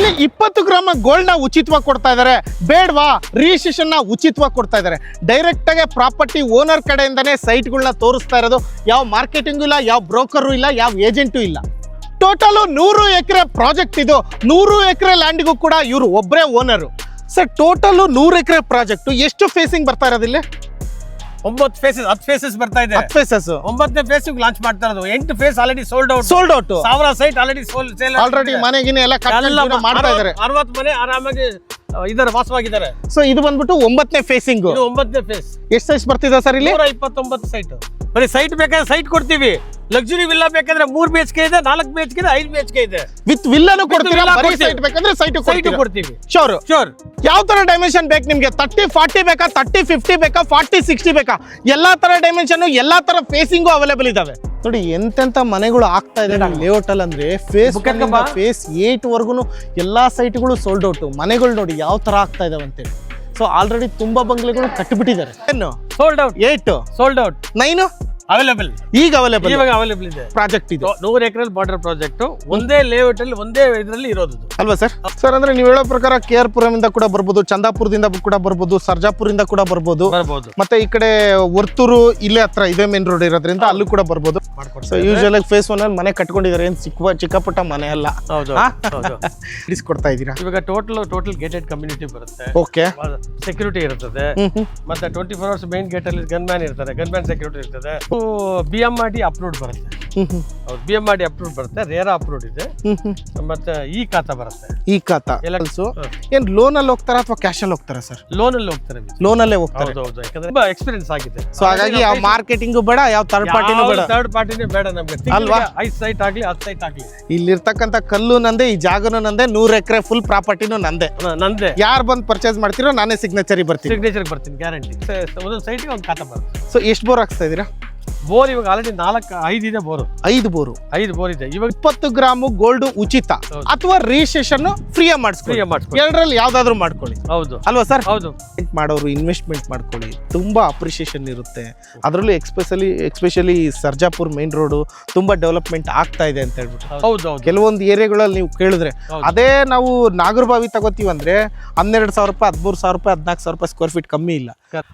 ಇಲ್ಲಿ 20 gram gold ನ ಉಚಿತವಾಗಿ ಕೊಡ್ತಾ ಇದ್ದಾರೆ. ಬೇಡವಾ ರಿಜಿಸ್ಟ್ರೇಷನ್ ನ ಉಚಿತವಾಗಿ ಕೊಡ್ತಾ ಇದ್ದಾರೆ. ಡೈರೆಕ್ಟ್ ಆಗಿ ಪ್ರಾಪರ್ಟಿ ಓನರ್ ಕಡೆಯಿಂದಾನೇ ಸೈಟ್ಗಳನ್ನ ತೋರಿಸ್ತಾ ಇರೋದು. ಯಾವ ಮಾರ್ಕೆಟಿಂಗು ಇಲ್ಲ, ಯಾವ ಬ್ರೋಕರು ಇಲ್ಲ, ಯಾವ ಏಜೆಂಟು ಇಲ್ಲ. ಟೋಟಲ್ 100 ಎಕರೆ ಪ್ರಾಜೆಕ್ಟ್ ಇದು. 100 ಎಕರೆ ಲ್ಯಾಂಡ್ಗೂ ಕೂಡ ಇವರು ಒಬ್ಬರೇ ಓನರು. ಸರ್ ಟೋಟಲ್ 100 ಎಕರೆ ಪ್ರಾಜೆಕ್ಟ್ ಎಷ್ಟು ಫೇಸಿಂಗ್ ಬರ್ತಾ ಇರೋದಿಲ್ಲ? 9 ಫೇಸಸ್ 10 ಫೇಸಸ್ ಬರ್ತಾ ಇದೆ. 10 ಫೇಸಸ್ 9ನೇ ಫೇಸ್ ಲಾಂಚ್ ಮಾಡ್ತಾ ಇರೋದು. 8 phase already sold out. 1000 site already sale already ಮನೆಗಿನ ಎಲ್ಲ ಕಟ್ಟಿ ಮಾಡ್ತಾ ಇದ್ದಾರೆ. 60 ಮನೆ ಆರಾಮಾಗಿ ಇದರ ವಾಸವಾಗಿದ್ದಾರೆ. ಸೊ ಇದು ಬಂದ್ಬಿಟ್ಟು 9ನೇ ಫೇಸಿಂಗ್. ಇದು 9ನೇ ಫೇಸ್. ಎಷ್ಟು ಸೈಜ್ ಬರ್ತಿದೆ ಸರ್ ಇಲ್ಲಿ? 129 ಸೈಟ್. ಬರೀ ಸೈಟ್ ಬೇಕಾದ್ರೆ ಸೈಟ್ ಕೊಡ್ತೀವಿ. ಲಕ್ಸುರಿ ವಿಲ್ಲಾ ಬೇಕಾದ್ರೆ 3 BHK ಇದೆ, 4 BHK ಇದೆ, 5 BHK ಇದೆ. ವಿತ್ ವಿಲ್ಲಾನು ಕೊಡ್ತೀರಾ? ಬರೀ ಸೈಟ್ ಬೇಕಂದ್ರೆ ಸೈಟ್ ಕೊಡ್ತೀವಿ. ಶೋರ್. ಯಾವ ತರ ಡೈಮೆನ್ಷನ್ ಬೇಕು ನಿಮ್ಗೆ? 30-40 ಬೇಕಾ, 30-50 ಬೇಕಾ, 40-60 ಬೇಕಾ? ಎಲ್ಲಾ ತರ ಡೈಮೆನ್ಷನ್, ಎಲ್ಲಾ ತರ ಫೇಸಿಂಗು ಅವೈಲೇಬಲ್ ಇದಾವೆ. ನೋಡಿ ಎಂತೆಂತ ಮನೆಗಳು ಆಗ್ತಾ ಇದೆ ಲೇಔಟ್ ಅಲ್ಲಿ ಅಂದ್ರೆ ಫೇಸ್ 8 ವರ್ಗುನು ಎಲ್ಲಾ ಸೈಟ್ಗಳು ಸೋಲ್ಡ್ ಔಟ್. ಮನೆಗಳು ನೋಡಿ ಯಾವ ತರ ಆಗ್ತಾ ಇದಾವೆ ಅಂತೇಳಿ. ಸೊ ಆಲ್ರೆಡಿ ತುಂಬಾ ಬಂಗ್ಲೆಗಳು ಕಟ್ಟಿಬಿಟ್ಟಿದ್ದಾರೆ. ಏನು sold out? 8 sold out. 9 available. ಈಗ ಅವೈಲೇಬಲ್ ಇದೆ ಪ್ರಾಜೆಕ್ಟ್. ಇದು 100 ಎಕರೆ ಬಾರ್ಡರ್ ಪ್ರಾಜೆಕ್ಟ್. ಒಂದೇ ಲೇಔಟ್ ಅಲ್ಲಿ ಒಂದೇ ಇದರಲ್ಲಿ ಇರೋದು ಅಲ್ವಾ ಸರ್? ಸರ್ ಅಂದ್ರೆ ನೀವು ಹೇಳೋ ಪ್ರಕಾರ KR ಇಂದ ಕೂಡ ಬರ್ಬೋದು, ಚಂದಾಪುರದಿಂದ ಕೂಡ ಬರ್ಬೋದು, ಸರ್ಜಾಪುರಿಂದ ಕೂಡ ಬರ್ಬೋದು, ಮತ್ತೆ ಈ ಕಡೆ ವರ್ತೂರು ಇಲ್ಲೇ ಹತ್ರ ಇದೇ ಮೇನ್ ರೋಡ್ ಇರೋದ್ರಿಂದ ಅಲ್ಲೂ ಕೂಡ ಬರ್ಬೋದು. ಯೂಶುವಲ್ ಆಗಿ ಫೇಸ್ 1 ಅಲ್ಲಿ ಮನೆ ಕಟ್ಕೊಂಡಿದ್ದಾರೆ. ಏನ್ ಚಿಕ್ಕಪುಟ್ಟ ಮನೆ ಅಲ್ಲ. ಇಡಿಸ್ಕೊಡ್ತಾ ಇದೀರಾ? ಇವಾಗ ಟೋಟಲ್ ಗೇಟೆಡ್ ಕಮ್ಯುನಿಟಿ ಬರುತ್ತೆ. ಓಕೆ. ಸೆಕ್ಯೂರಿಟಿ ಇರ್ತದೆ. ಮತ್ತೆ 24 hours ಮೇನ್ ಗೇಟ್ ಅಲ್ಲಿ ಗನ್ ಮ್ಯಾನ್ ಇರ್ತಾರೆ. ಗನ್ ಮ್ಯಾನ್ ಸೆಕ್ಯೂರಿಟಿ ಇರ್ತದೆ. BMRD ಅಪ್ರೂವ್ಡ್ ಬರುತ್ತೆ. BMRD ಅಪ್ರೂವ್ಡ್ ಬರುತ್ತೆ. ರೇರಾ ಅಪ್ರೂವ್ಡ್ ಇದೆ. ಮತ್ತೆ ಈ ಖಾತಾ ಬರುತ್ತೆ. ಈ ಖಾತಾ ಏನ್ ಲೋನ್ ಅಲ್ಲಿ ಹೋಗ್ತಾರ ಅಥವಾ ಕ್ಯಾಶ್ ಅಲ್ಲಿ ಹೋಗ್ತಾರ ಸರ್? ಲೋನ್ ಅಲ್ಲಿ ಹೋಗ್ತಾರೆ. ಲೋನ್ ಅಲ್ಲೇ ಹೋಗ್ತಾರೆ. ಹೌದು, ಯಾಕಂದ್ರೆ ತುಂಬಾ ಎಕ್ಸ್ಪೀರಿಯನ್ಸ್ ಆಗಿದೆ. ಸೊ ಹಾಗಾಗಿ ಯಾವ ಮಾರ್ಕೆಟಿಂಗ್ ಬೇಡ, ಯಾವ ಥರ್ಡ್ ಪಾರ್ಟಿನೂ ಬೇಡ. ಥರ್ಡ್ ಪಾರ್ಟಿನೇ ಬೇಡ ನಮ್ಗೆ. ಅಲ್ವಾ? 5 ಸೈಟ್ ಆಗ್ಲಿ 10 ಸೈಟ್ ಆಗ್ಲಿ ಇಲ್ಲಿರ್ತಕ್ಕಂಥ ಕಲ್ಲು ನಂದೆ, ಈ ಜಾಗನೂ ನಂದೆ, 100 ಎಕರೆ ಫುಲ್ ಪ್ರಾಪರ್ಟಿನೂ ನಂದೆ. ಯಾರು ಬಂದು ಪರ್ಚೇಸ್ ಮಾಡ್ತಿರೋ ನಾನೇ ಸಿಗ್ನೇಚರ್ ಬರ್ತೀನಿ ಗ್ಯಾರಂಟಿ. ಒಂದೊಂದು ಸೈಟ್ಗೆ ಒಂದು ಖಾತಾ ಬರುತ್ತೆ. ಸೊ ಎಷ್ಟು ಬೋರ್ ಹಾಕ್ಸ್ತಾ ಇದೀರಾ? ಬೋರ್ ಇವಾಗ ಆಲ್ರೆಡಿ 5 ಇದೆ. ಬೋರು 5 ಬೋರು 5 ಬೋರ್ ಇದೆ. ಇವಾಗ 20 ಗ್ರಾಮ್ ಗೋಲ್ಡ್ ಉಚಿತ ಅಥವಾ ರಿಜಿಸ್ಟ್ರೇಷನ್ ಫ್ರೀ ಮಾಡಿಸ್ಕೊಳ್ಳಿ. ಎರಡರಲ್ಲಿ ಯಾವ್ದಾದ್ರು ಮಾಡ್ಕೊಳ್ಳಿ. ಹೌದು ಅಲ್ವಾ ಸರ್? ಹೌದು. ಮಾಡೋರು ಇನ್ವೆಸ್ಟ್ಮೆಂಟ್ ಮಾಡ್ಕೊಳ್ಳಿ, ತುಂಬಾ ಅಪ್ರಿಸಿಯೇಷನ್ ಇರುತ್ತೆ. ಅದರಲ್ಲೂ ಎಕ್ಸ್ಪೆಷಲಿ ಸರ್ಜಾಪುರ್ ಮೇನ್ ರೋಡ್ ತುಂಬಾ ಡೆವಲಪ್ಮೆಂಟ್ ಆಗ್ತಾ ಇದೆ ಅಂತ ಹೇಳ್ಬಿಟ್ಟು. ಹೌದು. ಕೆಲವೊಂದು ಏರಿಯಾಗಳಲ್ಲಿ ನೀವು ಕೇಳಿದ್ರೆ ಅದೇ ನಾವು ನಾಗರಬಾವಿ ತಗೋತೀವಿ ಅಂದ್ರೆ 12,000 ರೂಪಾಯಿ, 13,000 ರೂಪಾಯಿ, 14,000 ರೂಪಾಯಿ ಸ್ಕ್ವೇರ್ ಫೀಟ್ ಕಮ್ಮಿ ಇಲ್ಲ.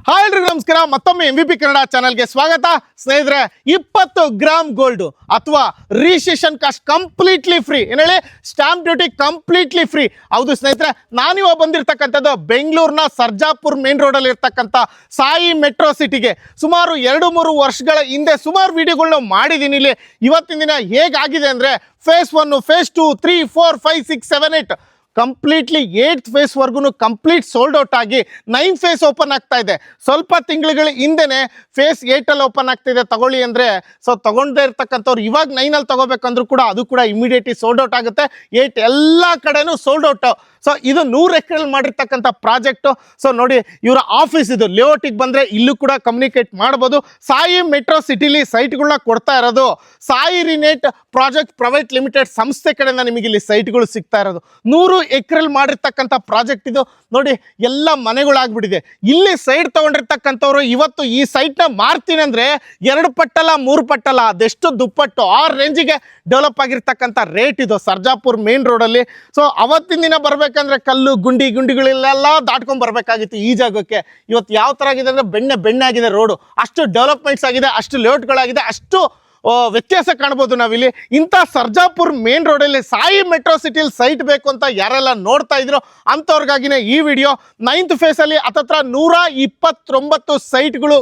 ಹಾಯ್ ಎಲ್ರಿಗೂ ನಮಸ್ಕಾರ. ಮತ್ತೊಮ್ಮೆ MVP ಕನ್ನಡ ಚಾನಲ್ಗೆ ಸ್ವಾಗತ. ಸ್ನೇಹಿತರೆ, 20 ಗ್ರಾಮ್ ಗೋಲ್ಡ್ ಅಥವಾ ರಿಜಿಸ್ಟ್ರೇಷನ್ ಕಾಸ್ಟ್ ಕಂಪ್ಲೀಟ್ಲಿ ಫ್ರೀ. ಏನ್ ಹೇಳಿ? Stamp duty completely free. ಹೌದು ಸ್ನೇಹಿತರೆ, ನಾನಿವಾಗ ಬಂದಿರತಕ್ಕಂಥದ್ದು ಬೆಂಗಳೂರಿನ ಸರ್ಜಾಪುರ್ ಮೇನ್ ರೋಡ್ ಅಲ್ಲಿ ಇರ್ತಕ್ಕಂಥ ಸಾಯಿ ಮೆಟ್ರೋ ಸಿಟಿಗೆ. ಸುಮಾರು 2-3 ವರ್ಷಗಳ ಹಿಂದೆ ಸುಮಾರು ವಿಡಿಯೋಗಳನ್ನ ಮಾಡಿದ್ದೀನಿ ಇಲ್ಲಿ. ಇವತ್ತಿನ ದಿನ ಹೇಗಾಗಿದೆ ಅಂದ್ರೆ phase 1, phase 2, 3, 4, 5, 6, 7, 8 completely 8th phase ವರ್ಗು ಕಂಪ್ಲೀಟ್ ಸೋಲ್ಡ್ ಔಟ್ ಆಗಿ 9th ಫೇಸ್ ಓಪನ್ ಆಗ್ತಾ ಇದೆ. ಸ್ವಲ್ಪ ತಿಂಗಳುಗಳ ಹಿಂದೆನೆ ಫೇಸ್ 8 ಅಲ್ಲಿ ಓಪನ್ ಆಗ್ತಿದೆ ತಗೊಳ್ಳಿ ಅಂದ್ರೆ. ಸೊ ತಗೊಂಡೇ ಇರ್ತಕ್ಕಂಥವ್ರು ಇವಾಗ 9 ಅಲ್ಲಿ ತಗೋಬೇಕಂದ್ರೂ ಕೂಡ ಅದು ಕೂಡ ಇಮಿಡಿಯೇಟ್ಲಿ ಸೋಲ್ಡ್ ಔಟ್ ಆಗುತ್ತೆ. 8 ಎಲ್ಲ ಕಡೆನೂ ಸೋಲ್ಡ್ ಔಟ್. ಸೊ ಇದು 100 ಎಕರೆಯಲ್ಲಿ ಮಾಡಿರ್ತಕ್ಕಂಥ ಪ್ರಾಜೆಕ್ಟು. ಸೊ ನೋಡಿ, ಇವರ ಆಫೀಸ್ ಇದು. ಲೇಔಟಿಗೆ ಬಂದರೆ ಇಲ್ಲೂ ಕೂಡ ಕಮ್ಯುನಿಕೇಟ್ ಮಾಡ್ಬೋದು. ಸಾಯಿ ಮೆಟ್ರೋ ಸಿಟಿಲಿ ಸೈಟ್ಗಳನ್ನ ಕೊಡ್ತಾ ಇರೋದು ಸಾಯಿ ರಿನೇಟ್ ಪ್ರಾಜೆಕ್ಟ್ ಪ್ರೈವೇಟ್ ಲಿಮಿಟೆಡ್ ಸಂಸ್ಥೆ ಕಡೆಯಿಂದ ನಿಮಗೆ ಇಲ್ಲಿ ಸೈಟ್ಗಳು ಸಿಗ್ತಾ ಇರೋದು. 100 ಎಕರೆಯಲ್ಲಿ ಮಾಡಿರ್ತಕ್ಕಂಥ ಪ್ರಾಜೆಕ್ಟ್ ಇದು. ನೋಡಿ ಎಲ್ಲ ಮನೆಗಳಾಗ್ಬಿಟ್ಟಿದೆ. ಇಲ್ಲಿ ಸೈಟ್ ತಗೊಂಡಿರ್ತಕ್ಕಂಥವ್ರು ಇವತ್ತು ಈ ಸೈಟ್ನ ಮಾರ್ತೀನಿ ಅಂದರೆ 2 ಪಟ್ಟಲ್ಲ 3 ಪಟ್ಟಲ್ಲ, ಅದೆಷ್ಟು ದುಪ್ಪಟ್ಟು ಆ ರೇಂಜಿಗೆ ಡೆವಲಪ್ ಆಗಿರ್ತಕ್ಕಂಥ ರೇಟ್ ಇದು ಸರ್ಜಾಪುರ್ ಮೇನ್ ರೋಡಲ್ಲಿ. ಸೊ ಅವತ್ತಿನ ದಿನ ಬರ್ಬೇಕಂದ್ರೆ ಕಲ್ಲು ಗುಂಡಿಗಳೆಲ್ಲ ದಾಟ್ಕೊಂಡ್ ಬರ್ಬೇಕಾಗಿತ್ತು ಈ ಜಾಗಕ್ಕೆ. ಇವತ್ತು ಯಾವ ಥರ ಆಗಿದೆ ಅಂದರೆ ಬೆಣ್ಣೆ ಆಗಿದೆ ರೋಡು. ಅಷ್ಟು ಡೆವಲಪ್ಮೆಂಟ್ಸ್ ಆಗಿದೆ, ಅಷ್ಟು ಲೇಔಟ್ಗಳಾಗಿದೆ, ಅಷ್ಟು ವ್ಯತ್ಯಾಸ ಕಾಣ್ಬೋದು ನಾವಿಲ್ಲಿ. ಇಂಥ ಸರ್ಜಾಪುರ್ ಮೇನ್ ರೋಡಲ್ಲಿ ಸಾಯಿ ಮೆಟ್ರೋ ಸಿಟಿಲಿ ಸೈಟ್ ಬೇಕು ಅಂತ ಯಾರೆಲ್ಲ ನೋಡ್ತಾ ಇದ್ರು ಅಂಥವ್ರಿಗಾಗಿನೇ ಈ ವಿಡಿಯೋ. 9th ಫೇಸಲ್ಲಿ ಹತ್ತತ್ರ 129 ಸೈಟ್ಗಳು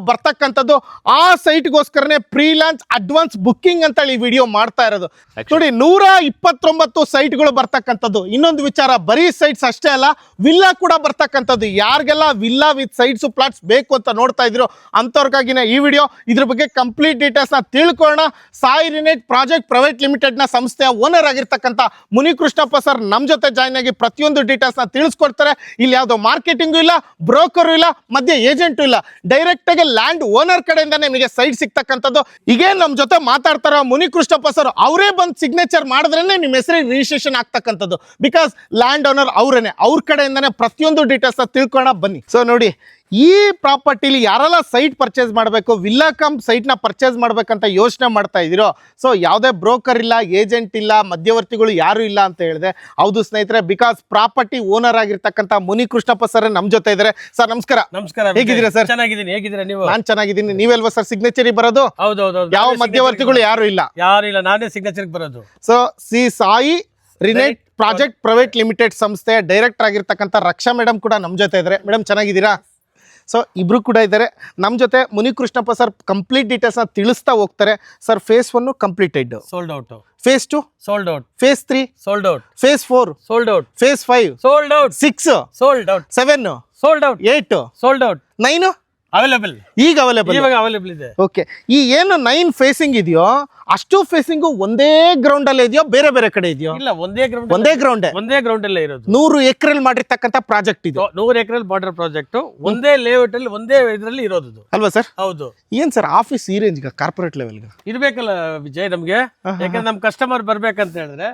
ಬರ್ತಕ್ಕಂಥದ್ದು. ಆ ಸೈಟ್ಗೋಸ್ಕರನೇ ಪ್ರೀ ಲಾಂಚ್ ಅಡ್ವಾನ್ಸ್ ಬುಕ್ಕಿಂಗ್ ಅಂತೇಳಿ ಈ ವಿಡಿಯೋ ಮಾಡ್ತಾ ಇರೋದು. ನೋಡಿ 129 ಸೈಟ್ಗಳು ಬರ್ತಕ್ಕಂಥದ್ದು. ಇನ್ನೊಂದು ವಿಚಾರ, ಬರೀ ಸೈಟ್ಸ್ ಅಷ್ಟೇ ಅಲ್ಲ, ವಿಲ್ಲಾ ಕೂಡ ಬರ್ತಕ್ಕಂಥದ್ದು. ಯಾರಿಗೆಲ್ಲ ವಿಲ್ಲಾ ವಿತ್ ಸೈಟ್ಸ್ ಪ್ಲಾಟ್ಸ್ ಬೇಕು ಅಂತ ನೋಡ್ತಾ ಇದ್ರು ಅಂಥವ್ರಿಗಾಗಿನೇ ಈ ವಿಡಿಯೋ. ಇದ್ರ ಬಗ್ಗೆ ಕಂಪ್ಲೀಟ್ ಡೀಟೇಲ್ಸ್ನ ತಿಳ್ಕೊಳ್ಳೋಣ. ಸಾಯಿ ರಿನೇಟ್ ಪ್ರಾಜೆಕ್ಟ್ ಪ್ರೈವೇಟ್ ಲಿಮಿಟೆಡ್ನ ಸಂಸ್ಥೆಯ ಓನರ್ ಆಗಿರ್ತಕ್ಕಂಥ ಮುನಿಕೃಷ್ಣಪ್ಪ ಸರ್ ನಮ್ಮ ಜೊತೆ ಜಾಯ್ನ್ ಆಗಿ ಪ್ರತಿಯೊಂದು ಡೀಟೇಲ್ಸ್ನ ತಿಳಿಸ್ಕೊಡ್ತಾರೆ. ಇಲ್ಲಿ ಯಾವುದೋ ಮಾರ್ಕೆಟಿಂಗು ಇಲ್ಲ, ಬ್ರೋಕರು ಇಲ್ಲ, ಮಧ್ಯೆ ಏಜೆಂಟು ಇಲ್ಲ. ಡೈರೆಕ್ಟ್ ಲ್ಯಾಂಡ್ ಓನರ್ ಕಡೆಯಿಂದಾನೆ ನಿಮಗೆ ಸೈಟ್ ಸಿಗ್ತಕ್ಕಂಥದ್ದು. ಈಗ ನಮ್ಮ ಜೊತೆ ಮಾತಾಡ್ತಾರ ಮುನಿಕೃಷ್ಣಪ್ಪ ಸರ್, ಅವರೇ ಬಂದು ಸಿಗ್ನೇಚರ್ ಮಾಡಿದ್ರೇನೆ ನಿಮ್ಮ ಹೆಸರಿಗೆ ರಿಜಿಸ್ಟ್ರೇಷನ್ ಆಗ್ತಕ್ಕಂಥದ್ದು. ಬಿಕಾಸ್ ಲ್ಯಾಂಡ್ ಓನರ್ ಅವರೇನೆ, ಅವ್ರ ಕಡೆಯಿಂದಾನೆ ಪ್ರತಿಯೊಂದು ಡೀಟೇಲ್ಸ್ ತಿಳ್ಕೊಳ್ಳೋಣ ಬನ್ನಿ. ಸೊ ನೋಡಿ, ಈ ಪ್ರಾಪರ್ಟಿಲಿ ಯಾರೆಲ್ಲ ಸೈಟ್ ಪರ್ಚೇಸ್ ಮಾಡಬೇಕು, ವಿಲ್ಲಾ ಕಮ್ ಸೈಟ್ನ ಪರ್ಚೇಸ್ ಮಾಡ್ಬೇಕಂತ ಯೋಚನೆ ಮಾಡ್ತಾ ಇದ್ದೀರೋ, ಸೊ ಯಾವುದೇ ಬ್ರೋಕರ್ ಇಲ್ಲ, ಏಜೆಂಟ್ ಇಲ್ಲ, ಮಧ್ಯವರ್ತಿಗಳು ಯಾರು ಇಲ್ಲ ಅಂತ ಹೇಳಿದೆ. ಹೌದು ಸ್ನೇಹಿತರೆ, ಬಿಕಾಸ್ ಪ್ರಾಪರ್ಟಿ ಓನರ್ ಆಗಿರ್ತಕ್ಕಂಥ ಮುನಿ ಕೃಷ್ಣಪ್ಪ ಸರ್ ನಮ್ಮ ಜೊತೆ ಇದ್ದಾರೆ. ಸರ್ ನಮಸ್ಕಾರ. ನಮಸ್ಕಾರ. ಹೇಗಿದ್ದೀರಾ ಸರ್? ಚೆನ್ನಾಗಿದ್ದೀನಿ. ಹೇಗಿದ್ದೀರಾ ನೀವು? ನಾನ್ ಚೆನ್ನಾಗಿದ್ದೀನಿ. ನೀವೆಲ್ವಾ ಸರ್ ಸಿಗ್ನೇಚರಿ ಬರೋದು? ಹೌದೌದು. ಯಾವ ಮಧ್ಯವರ್ತಿಗಳು ಯಾರು ಇಲ್ಲ? ಯಾರು ಇಲ್ಲ, ನಾನೇ ಸಿಗ್ನೇಚರ್ ಬರೋದು. ಸೊ ಸಿ ಸಾಯಿ ರಿನೇಟ್ ಪ್ರಾಜೆಕ್ಟ್ ಪ್ರೈವೇಟ್ ಲಿಮಿಟೆಡ್ ಸಂಸ್ಥೆ ಡೈರೆಕ್ಟರ್ ಆಗಿರ್ತಕ್ಕಂಥ ರಕ್ಷಾ ಮೇಡಮ್ ಕೂಡ ನಮ್ಮ ಜೊತೆ ಇದ್ದಾರೆ. ಮೇಡಮ್ ಚೆನ್ನಾಗಿದ್ದೀರಾ? ಸೊ ಇಬ್ರು ಕೂಡ ಇದ್ದಾರೆ ನಮ್ಮ ಜೊತೆ. ಮುನಿ ಕೃಷ್ಣಪ್ಪ ಸರ್ ಕಂಪ್ಲೀಟ್ ಡೀಟೇಲ್ಸ್ನ ತಿಳಿಸ್ತಾ ಹೋಗ್ತಾರೆ. Sir phase 1 completed, sold out. Phase 2 sold out. Phase 3 sold out. Phase 4 sold out. Phase 5 sold out. 6 sold out. 7 sold out. 8 sold out. 9 available. ಈಗ ಅವೈಲೇಬಲ್. ಇವಾಗ ಅವೈಲೇಬಲ್ ಇದೆ. ಓಕೆ. ಈ ಏನು 9 ಫೇಸಿಂಗ್ ಇದೆಯೋ ಅಷ್ಟು ಫೇಸಿಂಗು ಒಂದೇ ಗ್ರೌಂಡ್ ಅಲ್ಲೇ ಇದೆಯೋ ಬೇರೆ ಬೇರೆ ಕಡೆ ಇದೆಯೋ? ಇಲ್ಲ, ಒಂದೇ ಗ್ರೌಂಡ್. ಒಂದೇ ಗ್ರೌಂಡ್. ಒಂದೇ ಗ್ರೌಂಡ್ ಅಲ್ಲೇ ಇರೋದು. 100 ಎಕರೆಲ್ ಮಾಡಿರ್ತಕ್ಕಂಥ ಪ್ರಾಜೆಕ್ಟ್ ಇದು. 100 ಎಕರೆ ಬಾರ್ಡರ್ ಪ್ರಾಜೆಕ್ಟ್ ಒಂದೇ ಲೇಔಟ್ ಅಲ್ಲಿ ಒಂದೇ ಇದರಲ್ಲಿ ಇರೋದು ಅಲ್ವಾ ಸರ್? ಹೌದು. ಏನ್ ಸರ್ ಆಫೀಸ್ ಈ ರೇಂಜ್ಗೆ, ಕಾರ್ಪೊರೇಟ್ ಲೆವೆಲ್ಗೆ ಇರ್ಬೇಕಲ್ಲ ವಿಜಯ್ ನಮ್ಗೆ. ಯಾಕಂದ್ರೆ ನಮ್ ಕಸ್ಟಮರ್ ಬರ್ಬೇಕಂತ ಹೇಳಿದ್ರೆ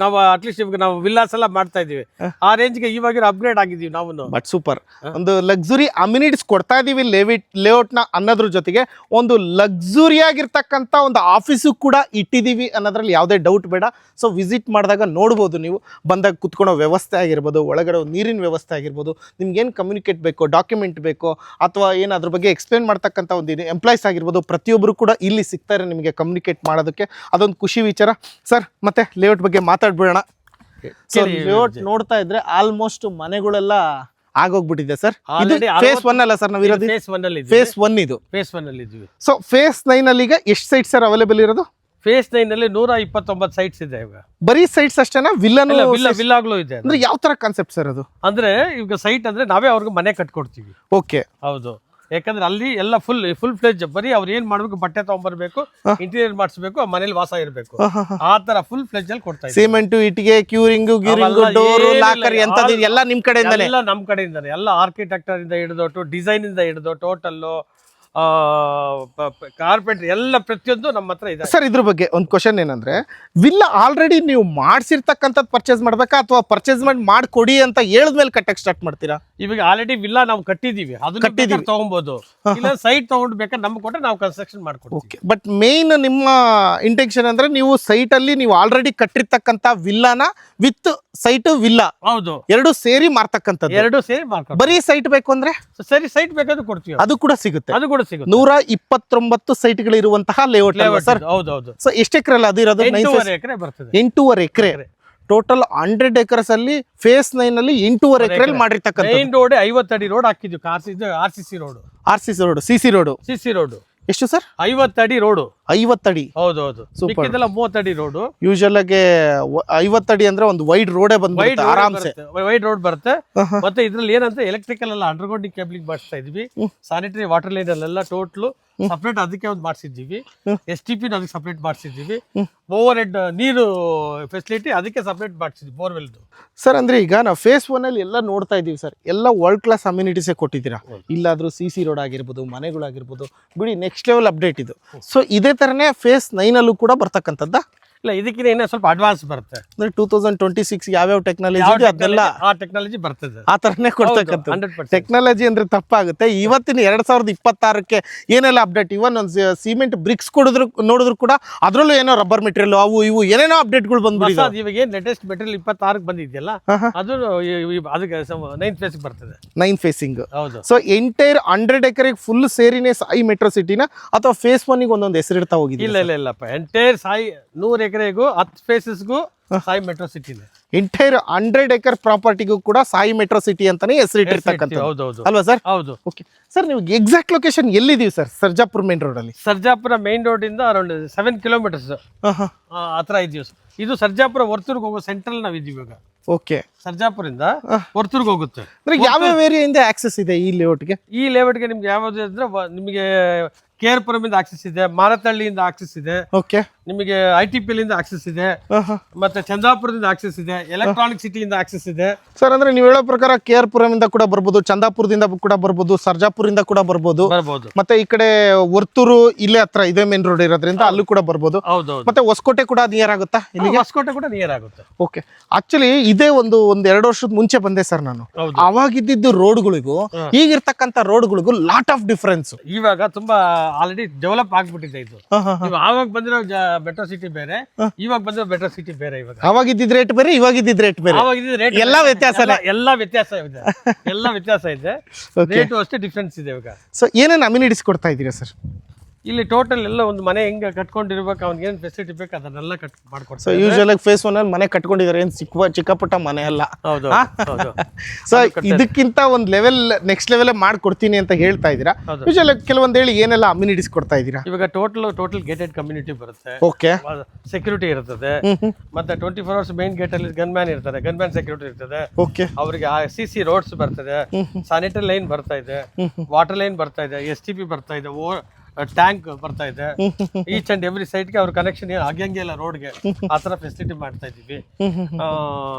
ನಾವು ಅಟ್ಲೀಸ್ಟ್ ಇವಾಗ ನಾವು ವಿಲ್ಲಾಸ್ ಎಲ್ಲ ಮಾಡ್ತಾ ಇದೀವಿ. ಆ ರೇಂಜ್ಗೆ ಇವಾಗ ಅಪ್ಗ್ರೇಡ್ ಆಗಿದೀವಿ ನಾವು. But super. ಒಂದು ಲಕ್ಸುರಿ ಅಮ್ಯುನಿಟೀಸ್ ಕೊಡ್ತಾ ಇದೀವಿ ಲೇಔಟ್ ನ ಅನ್ನೋದ್ರ ಜೊತೆಗೆ ಒಂದು ಲಕ್ಸುರಿ ಆಗಿರ್ತಕ್ಕಂಥ ಒಂದು ಆಫೀಸು ಕೂಡ ಇಟ್ಟಿದ್ದೀವಿ ಅನ್ನೋದ್ರಲ್ಲಿ ಯಾವುದೇ ಡೌಟ್ ಬೇಡ. ಸೊ ವಿಸಿಟ್ ಮಾಡಿದಾಗ ನೋಡ್ಬೋದು ನೀವು. ಬಂದಾಗ ಕುತ್ಕೊಳ್ಳೋ ವ್ಯವಸ್ಥೆ ಆಗಿರ್ಬೋದು, ಒಳಗಡೆ ನೀರಿನ ವ್ಯವಸ್ಥೆ ಆಗಿರ್ಬೋದು, ನಿಮ್ಗೇನು ಕಮ್ಯುನಿಕೇಟ್ ಬೇಕೋ, ಡಾಕ್ಯುಮೆಂಟ್ ಬೇಕೋ, ಅಥವಾ ಏನು ಅದ್ರ ಬಗ್ಗೆ ಎಕ್ಸ್ಪ್ಲೇನ್ ಮಾಡ್ತಕ್ಕಂಥ ಒಂದು ಎಂಪ್ಲಾಯ್ಸ್ ಆಗಿರ್ಬೋದು, ಪ್ರತಿಯೊಬ್ಬರು ಕೂಡ ಇಲ್ಲಿ ಸಿಗ್ತಾರೆ ನಿಮಗೆ ಕಮ್ಯುನಿಕೇಟ್ ಮಾಡೋದಕ್ಕೆ. ಅದೊಂದು ಖುಷಿ ವಿಚಾರ. ಸರ್ ಮತ್ತೆ ಲೇಔಟ್ ಬಗ್ಗೆ ಮಾತಾಡ್ಬಿಡೋಣ. ಸೊ ಲೇಔಟ್ ನೋಡ್ತಾ ಇದ್ರೆ ಆಲ್ಮೋಸ್ಟ್ ಮನೆಗಳೆಲ್ಲ ಆಗೋಗ್ಬಿಟ್ಟಿದೆ ಸರ್. ಫೇಸ್ 1 ಅಲ್ಲ ಸರ್ ನಾವಿರೋದು? ಫೇಸ್ 1 ಅಲ್ಲಿ. ಫೇಸ್ 1 ಇದು. ಫೇಸ್ 1 ಅಲ್ಲಿ ಇದ್ವಿ. ಸೊ ಫೇಸ್ 9 ಅಲ್ಲಿ ಈಗ ಎಷ್ಟು ಸೈಟ್ ಸರ್ ಅವೈಲೇಬಲ್ ಇರೋದು? ಫೇಸ್ 9 ಅಲ್ಲಿ 129 ಸೈಟ್ಸ್ ಇದೆ ಇವಾಗ. ಬರೀ ಸೈಟ್ಸ್ ಅಷ್ಟೇನಾ? ವಿಲ್ಲನು ವಿಲ್ಲಾಗ್ಲೂ ಇದೆ. ಅಂದ್ರೆ ಯಾವ ತರ ಕಾನ್ಸೆಪ್ಟ್ ಸರ್ ಅದು? ಅಂದ್ರೆ ಈಗ ಸೈಟ್ ಅಂದ್ರೆ ನಾವೇ ಅವ್ರಿಗೆ ಮನೆ ಕಟ್ಕೊಡ್ತೀವಿ. ಓಕೆ. ಹೌದು. ಯಾಕಂದ್ರೆ ಅಲ್ಲಿ ಎಲ್ಲ ಫುಲ್ ಫ್ಲೆಜ್ ಬರೀ ಅವ್ರು ಏನ್ ಮಾಡ್ಬೇಕು, ಬಟ್ಟೆ ತಗೊಂಡ್ಬರ್ಬೇಕು, ಇಂಟೀರಿಯರ್ ಮಾಡಿಸ್ಬೇಕು, ಮನೇಲಿ ವಾಸ ಇರಬೇಕು, ಆ ತರ ಫುಲ್ ಫ್ಲೆಜ್ ಅಲ್ಲಿ ಕೊಡ್ತಾ ಇದ್ದೀವಿ. ಸಿಮೆಂಟ್, ಇಟ್ಟಿಗೆ, ಕ್ಯೂರಿಂಗ್, ಡೋರ್, ಲಾಕರ್ ಎಂತದ್ದು ಎಲ್ಲ ನಿಮ್ ಕಡೆಯಿಂದಲೇ? ಎಲ್ಲ ನಮ್ ಕಡೆಯಿಂದಾನೆ. ಎಲ್ಲ ಆರ್ಕಿಟೆಕ್ಟರ್ ಇಂದ ಹಿಡಿದು ಡಿಸೈನ್ ಇಂದ ಹಿಡಿದು ಟೋಟಲ್ ಕಾರ್ಪೆಂಟರ್ ಎಲ್ಲ ಪ್ರತಿಯೊಂದು ನಮ್ಮ ಹತ್ರ ಇದೆ ಸರ್. ಇದ್ರ ಬಗ್ಗೆ ಒಂದು ಕ್ವಶನ್ ಏನಂದ್ರೆ, ವಿಲ್ಲ ಆಲ್ರೆಡಿ ನೀವು ಮಾಡಿಸಿರ್ತಕ್ಕಂಥದ್ದು ಪರ್ಚೇಸ್ ಮಾಡ್ಬೇಕಾ ಅಥವಾ ಪರ್ಚೇಸ್ ಮಾಡ್ಕೊಡಿ ಅಂತ ಹೇಳಿದ್ಮೇಲೆ ಕಟ್ಟಕ್ಕೆ ಸ್ಟಾರ್ಟ್ ಮಾಡ್ತೀರಾ? ಇವಾಗ ಆಲ್ರೆಡಿ ವಿಲ್ಲಾ ನಾವು ಕಟ್ಟಿದೀವಿ, ಅದನ್ನ ತಗೊಬಹುದು. ಇಲ್ಲ ಸೈಟ್ ತಗೊಂಡು ಬೇಕಾದ್ರೆ ನಮ್ಗೆ ಕೊಟ್ಟರೆ ನಾವು ಕನ್ಸ್ಟ್ರಕ್ಷನ್ ಮಾಡ್ಕೊಡ್ತೀವಿ. ಬಟ್ ಮೇನ್ ನಿಮ್ಮ ಇಂಟೆನ್ಷನ್ ಅಂದ್ರೆ ನೀವು ಸೈಟ್ ಅಲ್ಲಿ ನೀವು ಆಲ್ರೆಡಿ ಕಟ್ಟಿರ್ತಕ್ಕಂಥ ವಿಲ್ಲಾನ ವಿತ್ ಸೈಟ್ ವಿಲ್ಲಾ, ಹೌದು, ಎರಡು ಸೇರಿ ಮಾರ್ತಕ್ಕಂಥದ್ದು. ಎರಡು ಸೇರಿ ಮಾಡ್ಕೊಂಡು ಬರೀ ಸೈಟ್ ಬೇಕು ಅಂದ್ರೆ ಸರಿ ಸೈಟ್ ಬೇಕಾದ್ರೂ ಕೊಡ್ತೀವಿ. ಅದು ಕೂಡ ಸಿಗುತ್ತೆ. ಅದು ಕೂಡ ಸಿಗುತ್ತೆ. 129 ಸೈಟ್ಗಳು ಇರುವಂತಹ ಲೇಔಟ್ ಸರ್. ಹೌದೌದು. ಸೊ ಎಷ್ಟು ಎಕರೆ ಅದು ಇರೋದು? 8.5 ಎಕರೆ ಬರ್ತದೆ. 8.5 ಎಕರೆ ಟೋಟಲ್ 100 ಎಕರ್ಸ್ ಅಲ್ಲಿ ಫೇಸ್ 9 ಅಲ್ಲಿ 8.5 ಎಕರೆ ಮಾಡಿರ್ತಕ್ಕಂಥ ಮೇನ್ ರೋಡ್ 50 ಅಡಿ ರೋಡ್ ಹಾಕಿದ್ವಿ. RCC road, CC road. CC road ಎಷ್ಟು ಸರ್? 50 ಅಡಿ ರೋಡ್. 50 ಅಡಿ. ಹೌದೌದು. ಇದೆಲ್ಲ 30 ಅಡಿ ರೋಡ್. ಯೂಶುವಲ್ ಆಗಿ 50 ಅಡಿ ಅಂದ್ರೆ ಒಂದು ವೈಡ್ ರೋಡೇ ಬಂದ್ಬಿಡುತ್ತೆ ಆರಾಮ್ಸೆ. ವೈಡ್ ರೋಡ್ ಬರುತ್ತೆ. ಮತ್ತೆ ಇದ್ರಲ್ಲಿ ಏನಂತ ಎಲೆಕ್ಟ್ರಿಕಲ್ ಎಲ್ಲ ಅಂಡರ್ಗ್ರೌಂಡ್ ಕೇಬಲಿಂಗ್ ಮಾಡಿಸ್ತಾ ಇದೀವಿ. ಸ್ಯಾನಿಟರಿ ವಾಟರ್ ಲೈನ್ ಅಲ್ಲೆಲ್ಲ ಟೋಟಲ್ ಸಪ್ರೇಟ್ ಅದಕ್ಕೆ ಒಂದು ಮಾಡಿಸಿದ್ದೀವಿ. STP ಅದಕ್ಕೆ ಸಪ್ರೇಟ್ ಮಾಡಿಸಿದ್ದೀವಿ. ಓವರ್ ಹೆಡ್ ನೀರು ಫೆಸಿಲಿಟಿ ಅದಕ್ಕೆ ಸಪ್ರೇಟ್ ಮಾಡಿಸಿದ್ವಿ, ಬೋರ್ವೆಲ್ ಸರ್. ಅಂದ್ರೆ ಈಗ ನಾವು ಫೇಸ್ 1 ಅಲ್ಲಿ ಎಲ್ಲ ನೋಡ್ತಾ ಇದೀವಿ ಸರ್, ಎಲ್ಲ ವರ್ಲ್ಡ್ ಕ್ಲಾಸ್ ಅಮ್ಯುನಿಟೀಸೇ ಕೊಟ್ಟಿದ್ದೀರಾ. ಇಲ್ಲಾದ್ರೂ CC ರೋಡ್ ಆಗಿರ್ಬೋದು, ಮನೆಗಳಾಗಿರ್ಬೋದು, ಬಿಡಿ ನೆಕ್ಸ್ಟ್ ಲೆವೆಲ್ ಅಪ್ಡೇಟ್ ಇದು. ಸೊ ಇದೇ ತರನೇ ಫೇಸ್ 9 ಅಲ್ಲೂ ಕೂಡ ಬರ್ತಕ್ಕಂಥದ್ದ? ಇಲ್ಲ, ಇದಕ್ಕಿಂತ ಇನ್ನೂ ಸ್ವಲ್ಪ ಅಡ್ವಾನ್ಸ್ ಬರುತ್ತೆ. ಅಂದ್ರೆ 2026 ಯಾವ್ಯಾವ ಟೆಕ್ನಾಲಜಿ ಅದೆಲ್ಲ ಆ ಟೆಕ್ನಾಲಜಿ ಬರ್ತದೆ. ಆ ತರನೇ ಕೊಡ್ತಕ್ಕಂಥ. ಟೆಕ್ನಾಲಜಿ ಅಂದ್ರೆ ತಪ್ಪಾಗುತ್ತೆ. ಇವತ್ತಿನ 2026ಕ್ಕೆ ಏನೆಲ್ಲ ಅಪ್ಡೇಟ್, ಇವನ್ ಒಂದು ಸಿಮೆಂಟ್ ಬ್ರಿಕ್ಸ್ ನೋಡಿದ್ರು ಕೂಡ ಅದ್ರಲ್ಲೂ ಏನೋ ರಬ್ಬರ್ ಮೆಟೀರಿಯಲ್ ಅವು ಇವು ಏನೇನೋ ಅಪ್ಡೇಟ್ಗಳು ಬಂದ್ಬಿಟ್ಟಿದೆ. ಇವಾಗ ಏನ್ ಲೇಟೆಸ್ಟ್ ಮೆಟೀರಿಯಲ್ 26ಕ್ಕೆ ಬಂದಿದೆಯಲ್ಲ, ಅದು ಅದಕ್ಕೆ 9th ಫೇಸ್ ಬರ್ತದೆ. 9 ಫೇಸಿಂಗ್. ಹೌದು. ಸೊ ಎಂಟೈರ್ 100 ಎಕರೆಗೆ ಫುಲ್ ಸೇರಿನೇ ಸಾಯಿ ಮೆಟ್ರೋ ಸಿಟಿನ ಅಥವಾ ಫೇಸ್ 1ಗೆ ಒಂದೊಂದು ಹೆಸರಿಡ್ತಾ ಹೋಗಿದೆ? ಇಲ್ಲಪ್ಪ, ಎಂಟೈರ್ ಸಾಯಿ 100 ಎಕರೆಗೂ 10 ಫೇಸಸ್ಗೂ ಸಾಯಿ ಮೆಟ್ರೋ ಸಿಟಿನೇ. ಎಂಟೈರ್ 100 ಎಕರ್ ಪ್ರಾಪರ್ಟಿಗೂ ಕೂಡ ಸಾಯಿ ಮೆಟ್ರೋ ಸಿಟಿ ಅಂತಾನೆ ಹೆಸರಿಟ್ಟಿರ್ತಕ್ಕಂಥ, ಹೌದೌದು ಅಲ್ವಾ ಸರ್? ಹೌದು. ಓಕೆ ಸರ್, ನೀವು ಎಕ್ಸಾಕ್ಟ್ ಲೊಕೇಶನ್ ಎಲ್ಲಿದೀವಿ ಸರ್? ಸರ್ಜಾಪುರ ಮೇನ್ ರೋಡ್ ಅಲ್ಲಿ. ಸರ್ಜಾಪುರ ಮೇನ್ ರೋಡ್ ಇಂದ ಅರೌಂಡ್ 7 ಕಿಲೋಮೀಟರ್ಸ್ ಹತ್ರ ಇದೀವಿ. ಇದು ಸರ್ಜಾಪುರ ವರ್ತೂರ್ಗೆ ಹೋಗೋ ಸೆಂಟ್ರಲ್ ನಾವ್ ಇದೀವಿ ಇವಾಗ. ಓಕೆ. ಸರ್ಜಾಪುರಿಂದ ವರ್ತೂರ್ಗೆ ಹೋಗುತ್ತೆ. ಅಂದ್ರೆ ಯಾವ್ಯಾವ ಏರಿಯಾದಿಂದ ಆಕ್ಸೆಸ್ ಇದೆ ಈ ಲೇಔಟ್ಗೆ? ಈ ಲೇಔಟ್ಗೆ ನಿಮ್ಗೆ ಯಾವ್ದು ಅಂದ್ರೆ ನಿಮಗೆ KRಪುರಂ ಇಂದ ಆಕ್ಸೆಸ್ ಇದೆ, ಮಾರತಹಳ್ಳಿಯಿಂದ ಆಕ್ಸೆಸ್ ಇದೆ, ಓಕೆ. ನಿಮಗೆ ITPL ಇಂದ ಆಕ್ಸೆಸ್ ಇದೆ, ಮತ್ತೆ ಚಂದಾಪುರದಿಂದ ಆಕ್ಸೆಸ್ ಇದೆ, ಎಲೆಕ್ಟ್ರಾನಿಕ್ ಸಿಟಿಯಿಂದ ಆಕ್ಸೆಸ್ ಇದೆ. ಸರ್ ಅಂದ್ರೆ ನೀವು ಹೇಳೋ ಪ್ರಕಾರ KRಪುರಂ ಇಂದ ಕೂಡ ಬರ್ಬೋದು, ಚಂದಾಪುರದಿಂದ ಕೂಡ ಬರ್ಬೋದು, ಸರ್ಜಾಪುರದಿಂದ ಕೂಡ ಬರ್ಬೋದು, ಮತ್ತೆ ಈ ಕಡೆ ವರ್ತೂರು ಇಲ್ಲೇ ಹತ್ರ ಇದೇ ಮೇನ್ ರೋಡ್ ಇರೋದ್ರಿಂದ ಅಲ್ಲೂ ಕೂಡ ಬರ್ಬೋದು. ಹೌದೌದು. ಮತ್ತೆ ಹೊಸಕೋಟೆ ಕೂಡ ನಿಯರ್ ಆಗುತ್ತಾ ಇಲ್ಲಿಗೆ? ಹೊಸಕೋಟೆ ಕೂಡ ನಿಯರ್ ಆಗುತ್ತೆ. ಓಕೆ. ಆಕ್ಚುಲಿ ಇದೇ ಒಂದು 2 ವರ್ಷದ ಮುಂಚೆ ಬಂದೆ ಸರ್ ನಾನು. ಹೌದು. ಅವಾಗಿದ್ದು ರೋಡ್ಗಳಿಗೂ ಈಗಿರ್ತಕ್ಕಂಥ ರೋಡ್ಗಳಿಗೂ ಲಾಟ್ ಆಫ್ ಡಿಫರೆನ್ಸ್. ಇವಾಗ ತುಂಬಾ ಆಲ್ರೆಡಿ ಡೆವಲಪ್ ಆಗ್ಬಿಟ್ಟಿದೆ ಇದು. ನೀವು ಆವಾಗ ಬಂದಿರೋ ಮೆಟ್ರೋ ಸಿಟಿ ಬೇರೆ, ಇವಾಗ ಬಂದಿರೋ ಮೆಟ್ರೋ ಸಿಟಿ ಬೇರೆ. ಇವಾಗ ಅವಾಗಿದ್ದ ರೇಟ್ ಬೇರೆ, ಇವಾಗಿದ್ದ ರೇಟ್ ಬೇರೆ, ಎಲ್ಲ ವ್ಯತ್ಯಾಸನೇ. ಎಲ್ಲ ವ್ಯತ್ಯಾಸ ಇದೆ, ಎಲ್ಲ ವ್ಯತ್ಯಾಸ ಇದೆ. ರೇಟು ಅಷ್ಟೇ ಡಿಫ್ರೆನ್ಸ್ ಇದೆ ಇವಾಗ. ಸೊ ಏನೇನು ಅಮ್ಯುನಿಟೀಸ್ ಕೊಡ್ತಾ ಇದ್ದೀರಾ ಸರ್ ಇಲ್ಲಿ? ಟೋಟಲ್ ಎಲ್ಲ ಒಂದು ಮನೆ ಹೆಂಗೆ ಕಟ್ಕೊಂಡಿರ್ಬೇಕು, ಅವ್ನಿಗೆ ಏನು ಫೆಸಿಲಿಟಿ ಬೇಕು ಅದನ್ನೆಲ್ಲ ಮಾಡ್ಕೊಡ್ತಾರೆ. ಸೊ ಯೂಶುವಲ್ ಆಗಿ ಫೇಸ್ 1 ಅಲ್ಲಿ ಮನೆ ಕಟ್ಕೊಂಡಿದ್ದಾರೆ, ಏನು ಚಿಕ್ಕಪುಟ್ಟ ಮನೆ ಅಲ್ಲ. ಹೌದು. ಸೊ ಇದಕ್ಕಿಂತ ಒಂದು ಲೆವೆಲ್ ನೆಕ್ಸ್ಟ್ ಲೆವೆಲ್ ಮಾಡ್ಕೊಡ್ತೀನಿ ಅಂತ ಹೇಳ್ತಾ ಇದ್ದೀರಾ. ಯೂಶುವಲ್ ಕೆಲವೊಂದು ಹೇಳಿ ಏನೆಲ್ಲ ಅಮ್ಯುನಿಟೀಸ್ ಕೊಡ್ತಾ ಇದ್ದೀರಾ? ಇವಾಗ ಟೋಟಲ್ ಗೇಟೆಡ್ ಕಮ್ಯುನಿಟಿ ಬರುತ್ತೆ. ಓಕೆ. ಸೆಕ್ಯೂರಿಟಿ ಇರ್ತದೆ, ಮತ್ತೆ 24 hours ಮೇನ್ ಗೇಟ್ ಅಲ್ಲಿ ಗನ್ ಮ್ಯಾನ್ ಇರ್ತಾರೆ, ಗನ್ ಮ್ಯಾನ್ ಸೆಕ್ಯೂರಿಟಿ ಇರ್ತದೆ. ಓಕೆ. ಅವರಿಗೆ CC ರೋಡ್ಸ್ ಬರ್ತದೆ, ಸ್ಯಾನಿಟರಿ ಲೈನ್ ಬರ್ತಾ ಇದೆ, ವಾಟರ್ ಲೈನ್ ಬರ್ತಾ ಇದೆ, STP ಬರ್ತಾ ಇದೆ, ಟ್ಯಾಂಕ್ ಬರ್ತಾ ಇದೆ. ಈಚ್ ಅಂಡ್ ಎವ್ರಿ ಸೈಟ್ಗೆ ಅವ್ರ ಕನೆಕ್ಷನ್ ಏನು ಆಗಂಗೆ ಇಲ್ಲ ರೋಡ್ಗೆ, ಆ ಥರ ಫೆಸಿಲಿಟಿ ಮಾಡ್ತಾ ಇದ್ದೀವಿ.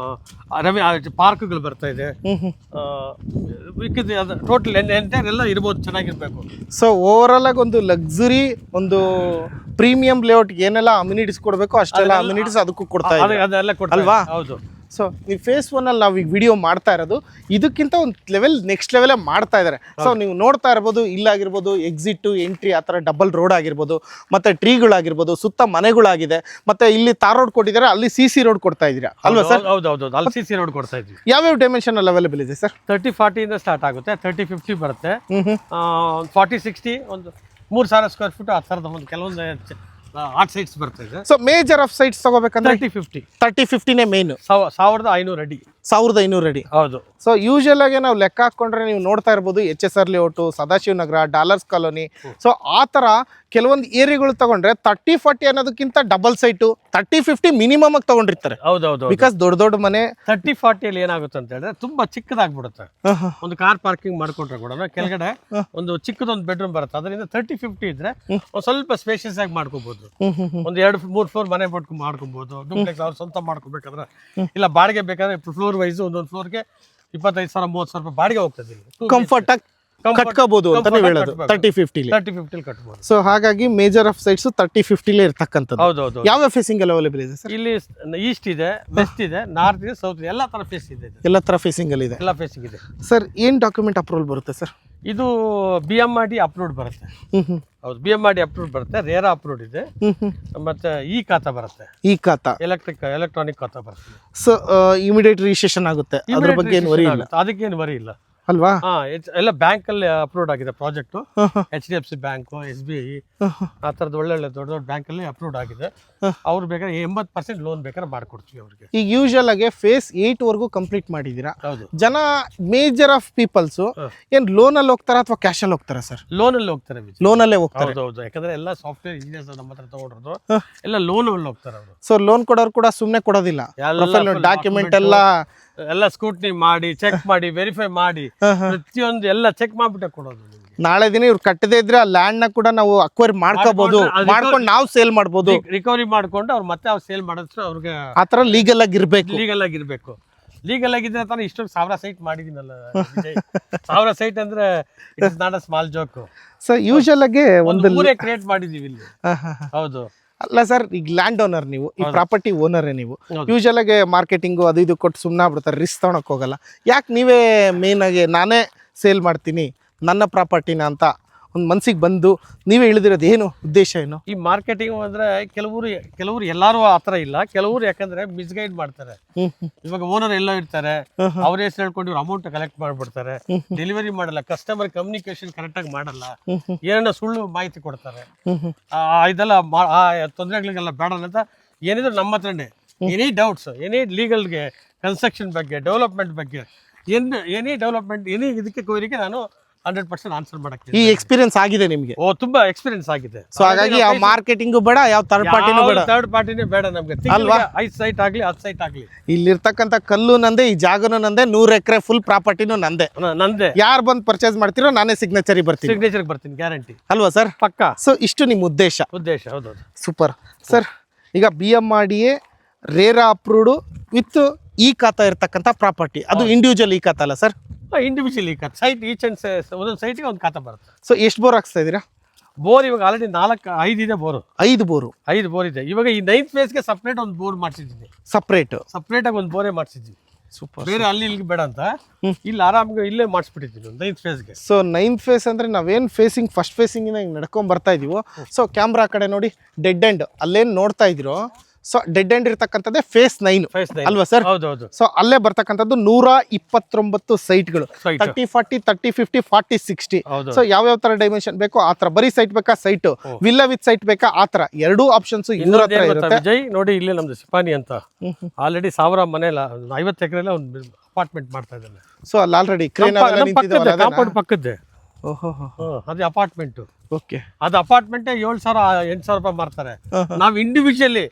ಪಾರ್ಕ್ಗಳು ಬರ್ತಾ ಇದೆ. ಟೋಟಲ್ ಎಂಟೈರ್ ಎಲ್ಲ ಇರ್ಬೋದು, ಚೆನ್ನಾಗಿರ್ಬೇಕು. ಸೊ ಓವರ್ ಆಲ್ ಆಗಿ ಒಂದು ಲಕ್ಸುರಿ, ಒಂದು ಪ್ರೀಮಿಯಂ ಲೇಔಟ್ ಏನೆಲ್ಲ ಅಮ್ಯುನಿಟೀಸ್ ಕೊಡಬೇಕು ಅಷ್ಟೆಲ್ಲ ಅಮ್ಯುನಿಟೀಸ್ ಅದಕ್ಕೂ ಕೊಡ್ತಾ ಇದೆ ಅದೆಲ್ಲ ಅಲ್ವಾ? ಹೌದು. ಸೊ ಈ ಫೇಸ್ 1 ಅಲ್ಲಿ ನಾವು ಈಗ ವಿಡಿಯೋ ಮಾಡ್ತಾ ಇರೋದು ಇದಕ್ಕಿಂತ ಒಂದು ಲೆವೆಲ್ ನೆಕ್ಸ್ಟ್ ಲೆವೆಲೇ ಮಾಡ್ತಾ ಇದ್ದಾರೆ. ಸೊ ನೀವು ನೋಡ್ತಾ ಇರ್ಬೋದು, ಇಲ್ಲಾಗಿರ್ಬೋದು ಎಕ್ಸಿಟ್ ಎಂಟ್ರಿ ಆ ಥರ ಡಬಲ್ ರೋಡ್ ಆಗಿರ್ಬೋದು, ಮತ್ತೆ ಟ್ರೀಗಳಾಗಿರ್ಬೋದು, ಸುತ್ತ ಮನೆಗಳಾಗಿದೆ, ಮತ್ತೆ ಇಲ್ಲಿ ತಾರ್ ರೋಡ್ ಕೊಟ್ಟಿದ್ದಾರೆ, ಅಲ್ಲಿ CC ರೋಡ್ ಕೊಡ್ತಾ ಇದ್ದೀರಾ ಅಲ್ವಾ ಸರ್? ಹೌದೌದು, ಅಲ್ಲಿ CC ರೋಡ್ ಕೊಡ್ತಾ ಇದ್ವಿ. ಯಾವ್ಯಾವ ಡೈಮೆನ್ಷನ್ ಅಲ್ಲಿ ಅವೈಲೇಬಲ್ ಇದೆ ಸರ್? 30-40 ಇಂದ ಸ್ಟಾರ್ಟ್ ಆಗುತ್ತೆ, 30-50 ಬರುತ್ತೆ, 40-60 ಒಂದು 3000 ಸ್ಕ್ವೇರ್ ಫೀಟ್ ಆ ಥರದ ಒಂದು ಕೆಲವೊಂದು ಆರ್ಟ್ ಸೈಟ್ಸ್ ಬರ್ತಿದೆ. ಸೊ ಮೇಜರ್ ಆಫ್ ಸೈಟ್ಸ್ ತಗೋಬೇಕಂದ್ರೆ 30-50ನೇ ಮೇನ್. 1500 ಅಡಿ. 1500 ಅಡಿ. ಹೌದು. ಸೊ ಯೂಶುವಲ್ ಆಗಿ ನಾವು ಲೆಕ್ಕ ಹಾಕೊಂಡ್ರೆ ನೀವು ನೋಡ್ತಾ ಇರ್ಬೋದು HSR ಲೇಔಟ್, ಸದಾಶಿವ ನಗರ, ಡಾಲರ್ಸ್ ಕಾಲೋನಿ, ಸೊ ಆ ಥರ ಕೆಲವೊಂದು ಏರಿಯಾಗಳು ತಗೊಂಡ್ರೆ 30-40 ಅನ್ನೋದಕ್ಕಿಂತ ಡಬಲ್ ಸೈಟು 30-50 ಮಿನಿಮಮ್ ಆಗಿ ತಗೊಂಡಿರ್ತಾರೆ. ಹೌದೌದು. ಬಿಕಾಸ್ ದೊಡ್ಡ ಮನೆ 30-40 ಅಲ್ಲಿ ಏನಾಗುತ್ತೆ ಅಂತ ಹೇಳಿದ್ರೆ ತುಂಬಾ ಚಿಕ್ಕದಾಗ್ಬಿಡುತ್ತೆ. ಒಂದು ಕಾರ್ ಪಾರ್ಕಿಂಗ್ ಮಾಡ್ಕೊಂಡ್ರೆ ಕೂಡ ಕೆಳಗಡೆ ಒಂದು ಚಿಕ್ಕದೊಂದು ಬೆಡ್ರೂಮ್ ಬರುತ್ತೆ. ಅದರಿಂದ 30-50 ಇದ್ರೆ ಸ್ವಲ್ಪ ಸ್ಪೇಷಿಯಸ್ ಆಗಿ ಮಾಡ್ಕೋಬಹುದು. ಒಂದು 2-3 ಫ್ಲೋರ್ ಮನೆ ಮಾಡ್ಕೊಬಹುದು. ಡೂಪ್ಲೆಕ್ಸ್ ಅವ್ರು ಸ್ವಂತ ಮಾಡ್ಕೋಬೇಕಾದ್ರೆ, ಇಲ್ಲ ಬಾಡಿಗೆ ಬೇಕಾದ್ರೆ ಫ್ಲೋರ್ ವೈಸ್ ಒಂದೊಂದು ಫ್ಲೋರ್ಗೆ 25,000-30,000 ರೂಪಾಯಿ ಬಾಡಿಗೆ ಹೋಗ್ತದೆ. ಕಂಫರ್ಟ್ ಆಗಿ ಕಟ್ಕೋಬಹುದು ಅಂತ ನೀವು ಹೇಳೋದು 30-50 ಕಟ್ಬೋದು. ಸೊ ಹಾಗಾಗಿ ಮೇಜರ್ ಆಫ್ ಸೈಟ್ಸ್ 30-50 ಇರ್ತಕ್ಕಂಥದ್ದು. ಹೌದೌದು. ಯಾವ ಫೇಸಿಂಗ್ ಅಲ್ಲಿ ಅವೈಲೇಬಲ್ ಇದೆ ಸರ್? ಇಲ್ಲಿ ಈಸ್ಟ್ ಇದೆ, ವೆಸ್ಟ್ ಇದೆ, ನಾರ್ತ್ ಇದೆ, ಸೌತ್ ಇದೆ, ಎಲ್ಲ ತರ ಫೇಸ್ ಇದೆ. ಎಲ್ಲ ತರ ಫೇಸಿಂಗ್ ಅಲ್ಲಿ ಇದೆ. ಎಲ್ಲ ಫೇಸಿಂಗ್ ಇದೆ. ಸರ್ ಏನ್ ಡಾಕ್ಯುಮೆಂಟ್ ಅಪ್ರೂವಲ್ ಬರುತ್ತೆ ಸರ್? ಇದು BMRD ಅಪ್ರೂವ್ಡ್ ಬರುತ್ತೆ. ಹೌದು, BMRD ಅಪ್ರೂವ್ಡ್ ಬರುತ್ತೆ. ರೇರಾ ಅಪ್ರೂವ್ಡ್ ಇದೆ, ಮತ್ತೆ ಖಾತಾ ಬರುತ್ತೆ. ಖಾತಾ ಎಲೆಕ್ಟ್ರಾನಿಕ್ ಖಾತಾ ಬರುತ್ತೆ. ಸೊ ಇಮಿಡಿಯೇಟ್ ರಿಜಿಸ್ಟ್ರೇಷನ್ ಆಗುತ್ತೆ, ಅದ್ರ ಬಗ್ಗೆ ಏನು ವರಿ ಇಲ್ಲ. ಅದಕ್ಕೇನು ವರಿ ಇಲ್ಲ ಅಲ್ವಾ? ಎಲ್ಲ ಬ್ಯಾಂಕ್ ಅಲ್ಲಿ ಅಪ್ರೂವ್ಡ್ ಆಗಿದೆ ಪ್ರಾಜೆಕ್ಟ್. HDFC ಬ್ಯಾಂಕ್, SBI ಆ ತರದ ಒಳ್ಳೆ ದೊಡ್ಡ ಬ್ಯಾಂಕ್ ಅಲ್ಲಿ ಅಪ್ರೂವ್ಡ್ ಆಗಿದೆ. ಅವ್ರು ಬೇಕಾದ್ರೆ 80% ಲೋನ್ ಬೇಕಾದ್ರೆ ಮಾಡ್ಕೊಡ್ತೀವಿ ಅವ್ರಿಗೆ. ಈಗ ಯೂಶುವಲ್ ಆಗಿ ಫೇಸ್ 8 ವರ್ಗೂ ಕಂಪ್ಲೀಟ್ ಮಾಡಿದೀರಾ. ಹೌದು. ಜನ ಮೇಜರ್ ಆಫ್ ಪೀಪಲ್ಸ್ ಏನ್ ಲೋನ್ ಅಲ್ಲಿ ಹೋಗ್ತಾರ ಅಥವಾ ಕ್ಯಾಶ್ ಅಲ್ಲಿ ಹೋಗ್ತಾರ ಸರ್? ಲೋನ್ ಅಲ್ಲಿ ಹೋಗ್ತಾರೆ. ಲೋನ್ ಅಲ್ಲೇ ಹೋಗ್ತಾರೆ. ಹೌದು, ಯಾಕಂದ್ರೆ ಎಲ್ಲ ಸಾಫ್ಟ್ವೇರ್ ಇಂಜಿನಿಯರ್ಸ್ ನಮ್ಮ ಹತ್ರ ತಗೊಂಡ್ರದು ಎಲ್ಲ ಲೋನ್ ಅಲ್ಲಿ ಹೋಗ್ತಾರೆ ಅವರು. ಸೊ ಲೋನ್ ಕೊಡೋರು ಕೂಡ ಸುಮ್ನೆ ಕೊಡೋದಿಲ್ಲ, ಡಾಕ್ಯುಮೆಂಟ್ ಎಲ್ಲ ಸ್ಕ್ರೂಟ್ನಿ ಮಾಡಿ, ಚೆಕ್ ಮಾಡಿ, ವೆರಿಫೈ ಮಾಡಿ, ಪ್ರತಿಯೊಂದು ಎಲ್ಲ ಚೆಕ್ ಮಾಡ್ಬಿಟ್ಟೆ ಕೊಡೋದು. ನಾಳೆ ದಿನ ಇವ್ರು ಕಟ್ಟದೇ ಇದ್ರೆ ಆ ಲ್ಯಾಂಡ್ ನ ಕೂಡ ನಾವು ಅಕ್ವೈರ್ ಮಾಡ್ಕೋಬಹುದು, ಮಾಡ್ಕೊಂಡು ನಾವು ಸೇಲ್ ಮಾಡಬಹುದು, ರಿಕವರಿ ಮಾಡ್ಕೊಂಡು ಅವ್ರು ಮತ್ತೆ ಅವ್ರು ಸೇಲ್ ಮಾಡಿದ್ರೆ ಅವ್ರಿಗೆ ಆತರ ಲೀಗಲ್ ಆಗಿರ್ಬೇಕು. ಲೀಗಲ್ ಆಗಿದ್ರೆ ತಾನೇ ಇಷ್ಟೊಂದು 1000 ಸೈಟ್ ಮಾಡಿದೀನಲ್ಲ. 1000 ಸೈಟ್ ಅಂದ್ರೆ it's not a small joke. So usual ಆಗಿ ಒಂದು ಊರೇ ಕ್ರಿಯೇಟ್ ಮಾಡಿದೀವಿ ಇಲ್ಲಿ. ಹೌದು. ಅಲ್ಲ ಸರ್, ಈಗ ಲ್ಯಾಂಡ್ ಓನರ್ ನೀವು, ಈ ಪ್ರಾಪರ್ಟಿ ಓನರೇ ನೀವು. ಯೂಶುವಲ್ ಆಗಿ ಮಾರ್ಕೆಟಿಂಗು ಅದು ಇದು ಕೊಟ್ಟು ಸುಮ್ಮನೆ ಆಗ್ಬಿಡ್ತಾರೆ, ರಿಸ್ಕ್ ತಗೊಳಕ್ ಹೋಗಲ್ಲ. ಯಾಕೆ ನೀವೇ ಮೇನ್ ಆಗಿ ನಾನೇ ಸೇಲ್ ಮಾಡ್ತೀನಿ ನನ್ನ ಪ್ರಾಪರ್ಟಿನ ಅಂತ ಒಂದು ಮನ್ಸಿಗೆ ಬಂದು ನೀವೇ ಇಳಿದಿರೋದು ಏನು ಉದ್ದೇಶ ಏನು? ಈ ಮಾರ್ಕೆಟಿಂಗ್ ಅಂದ್ರೆ ಕೆಲವರು ಎಲ್ಲಾರು ಆತರ ಇಲ್ಲ. ಕೆಲವರು ಯಾಕಂದ್ರೆ ಮಿಸ್ಗೈಡ್ ಮಾಡ್ತಾರೆ. ಇವಾಗ ಓನರ್ ಎಲ್ಲ ಇರ್ತಾರೆ, ಅವ್ರ ಹೆಸರು ಹೇಳ್ಕೊಂಡು ಇವ್ರು ಅಮೌಂಟ್ ಕಲೆಕ್ಟ್ ಮಾಡ್ಬಿಡ್ತಾರೆ, ಡೆಲಿವರಿ ಮಾಡಲ್ಲ, ಕಸ್ಟಮರ್ ಕಮ್ಯುನಿಕೇಶನ್ ಕರೆಕ್ಟ್ ಆಗಿ ಮಾಡಲ್ಲ, ಏನೋ ಸುಳ್ಳು ಮಾಹಿತಿ ಕೊಡ್ತಾರೆ. ಇದೆಲ್ಲ ತೊಂದರೆಗಳಿಗೆಲ್ಲ ಬೇಡ ಅಂತ ಏನಿದ್ರು ನಮ್ಮ ಹತ್ರನೇ ಎನಿ ಡೌಟ್ಸ್, ಎನಿ ಲೀಗಲ್ಗೆ, ಕನ್ಸ್ಟ್ರಕ್ಷನ್ ಬಗ್ಗೆ, ಡೆವಲಪ್ಮೆಂಟ್ ಬಗ್ಗೆ, ಎನಿ ಡೆವಲಪ್ಮೆಂಟ್, ಎನಿ ಇದಕ್ಕೆ ಕೋರಿಕೆ ನಾನು 100% ಆನ್ಸರ್ ಮಾಡಕ್ಕೆ ಈ ಎಕ್ಸ್ಪೀರಿಯನ್ಸ್ ಆಗಿದೆ ನಿಮ್ಗೆ. ಓ ತುಂಬಾ ಎಕ್ಸ್ಪೀರಿಯನ್ಸ್ ಆಗಿದೆ. ಸೊ ಹಾಗಾಗಿ ಯಾವ ಮಾರ್ಕೆಟಿಂಗು ಬೇಡ, ಯಾವ ಥರ್ಡ್ ಪಾರ್ಟಿನೂ ಬೇಡ. ಥರ್ಡ್ ಪಾರ್ಟಿನೇ ಬೇಡ ನಮ್ಗೆ. ಅಲ್ವಾ? 5 ಸೈಟ್ ಆಗ್ಲಿ 10 ಸೈಟ್ ಆಗ್ಲಿ, ಇಲ್ಲಿರ್ತಕ್ಕಂಥ ಕಲ್ಲು ನಂದೆ, ಈ ಜಾಗನೂ ನಂದೆ, 100 ಎಕರೆ ಫುಲ್ ಪ್ರಾಪರ್ಟಿನೂ ನಂದೆ. ನಂದೇ. ಯಾರು ಬಂದು ಪರ್ಚೇಸ್ ಮಾಡ್ತಿರೋ ನಾನೇ ಸಿಗ್ನೇಚರ್ ಬರ್ತೀನಿ. ಸಿಗ್ನೇಚರ್ ಬರ್ತೀನಿ, ಗ್ಯಾರಂಟಿ. ಅಲ್ವಾ ಸರ್? ಪಕ್ಕ. ಸೊ ಇಷ್ಟು ನಿಮ್ಮ ಉದ್ದೇಶ. ಹೌದೌದು. Super sir. ಈಗ BMRDA ರೇರಾ ಅಪ್ರೂವ್ಡ್ ವಿತ್ ಈ ಖಾತಾ ಇರ್ತಕ್ಕಂಥ ಪ್ರಾಪರ್ಟಿ, ಅದು ಇಂಡಿವಿಜುವಲ್ ಈ ಖಾತಾ ಅಲ್ಲ ಸರ್? ಇಂಡಿವಿಜುವಲ್ ಈ ಖಾತಾ, ಸೈಟ್ ಈಚ್ ಅಂಡ್ ಒಂದೊಂದು ಸೈಟ್ಗೆ ಒಂದು ಖಾತಾ ಬರುತ್ತೆ. ಸೊ ಎಷ್ಟು ಬೋರ್ ಹಾಕ್ಸ್ತಾ ಇದ್ದೀರಾ? ಬೋರ್ ಇವಾಗ ಆಲ್ರೆಡಿ 5 ಇದೆ ಬೋರು. 5 ಬೋರು. 5 ಬೋರ್ ಇದೆ. ಇವಾಗ ಈ 9th ಫೇಸ್ಗೆ ಸಪ್ರೇಟ್ ಒಂದು ಬೋರ್ ಮಾಡಿಸಿದ್ದೀನಿ. ಸಪ್ರೇಟ್ ಆಗಿ ಒಂದು ಬೋರೇ ಮಾಡಿಸಿದ್ವಿ. ಸೂಪರ್. ಬೇರೆ ಅಲ್ಲಿ ಇಲ್ಲಿಗೆ ಬೇಡ ಅಂತ ಇಲ್ಲಿ ಆರಾಮಾಗಿ ಇಲ್ಲೇ ಮಾಡಿಸ್ಬಿಟ್ಟಿದ್ದೀನಿ 9th ಫೇಸ್ಗೆ. ಸೊ 9th ಫೇಸ್ ಅಂದ್ರೆ ನಾವೇನು ಫೇಸಿಂಗ್ ಫಸ್ಟ್ ಫೇಸಿಂಗಿನ ಹಿಂಗೆ ನಡ್ಕೊಂಡ್ ಬರ್ತಾ ಇದೀವೋ, ಸೊ ಕ್ಯಾಮ್ರಾ ಕಡೆ ನೋಡಿ, ಡೆಡ್ ಎಂಡ್ ಅಲ್ಲೇನು ನೋಡ್ತಾ ಇದ್ದೀರೋ, ಸೊ ಡೆಡ್ ಎಂಡ್ ಇರ್ತಕ್ಕಂಥದ್ದೇ ಫೇಸ್ 9 ಅಲ್ವಾ ಸರ್? ಹೌದೌದು. ಸೊ ಅಲ್ಲೇ ಬರ್ತಕ್ಕಂಥದ್ದು 129 ಸೈಟ್ಗಳು, 30, 40, 30, 50, 40, 60. ಸೊ ಯಾವ ತರ ಡೈಮೆನ್ಷನ್ ಬೇಕೋ ಆ ತರ, ಬರೀ ಸೈಟ್ ಬೇಕಾ ಸೈಟ್, ವಿಲ್ಲಾ ವಿತ್ ಸೈಟ್ ಬೇಕಾ ಆ ತರ, ಎರಡೂ ಆಪ್ಷನ್ಸ್ ಇವ್ರ ಹತ್ರ ಇರುತ್ತೆ. ವಿಜಯ್ ನೋಡಿ, ಇಲ್ಲೇ ನಮ್ದು ಸಿಪಾನಿ ಅಂತ ಆಲ್ರೆಡಿ 1000 ಮನೆಲ್ಲ 50 ಎಕರೆ ಒಂದು ಅಪಾರ್ಟ್ಮೆಂಟ್ ಮಾಡ್ತಾ ಇದ್ದಾನೆ. ಸೊ ಅಲ್ಲಿ ಆಲ್ರೆಡಿ ಕ್ರೇನ್ ಕಾಂಪೌಂಡ್ ಪಕ್ಕದ್ದೆ. ಅದೇ ಅಪಾರ್ಟ್ಮೆಂಟ್. ಓಕೆ. ಅದು ಅಪಾರ್ಟ್ಮೆಂಟ್ 7,000 8,000 ರೂಪಾಯಿ ಮಾಡ್ತಾರೆ. ನಾವು ಇಂಡಿವಿಜುವಲಿ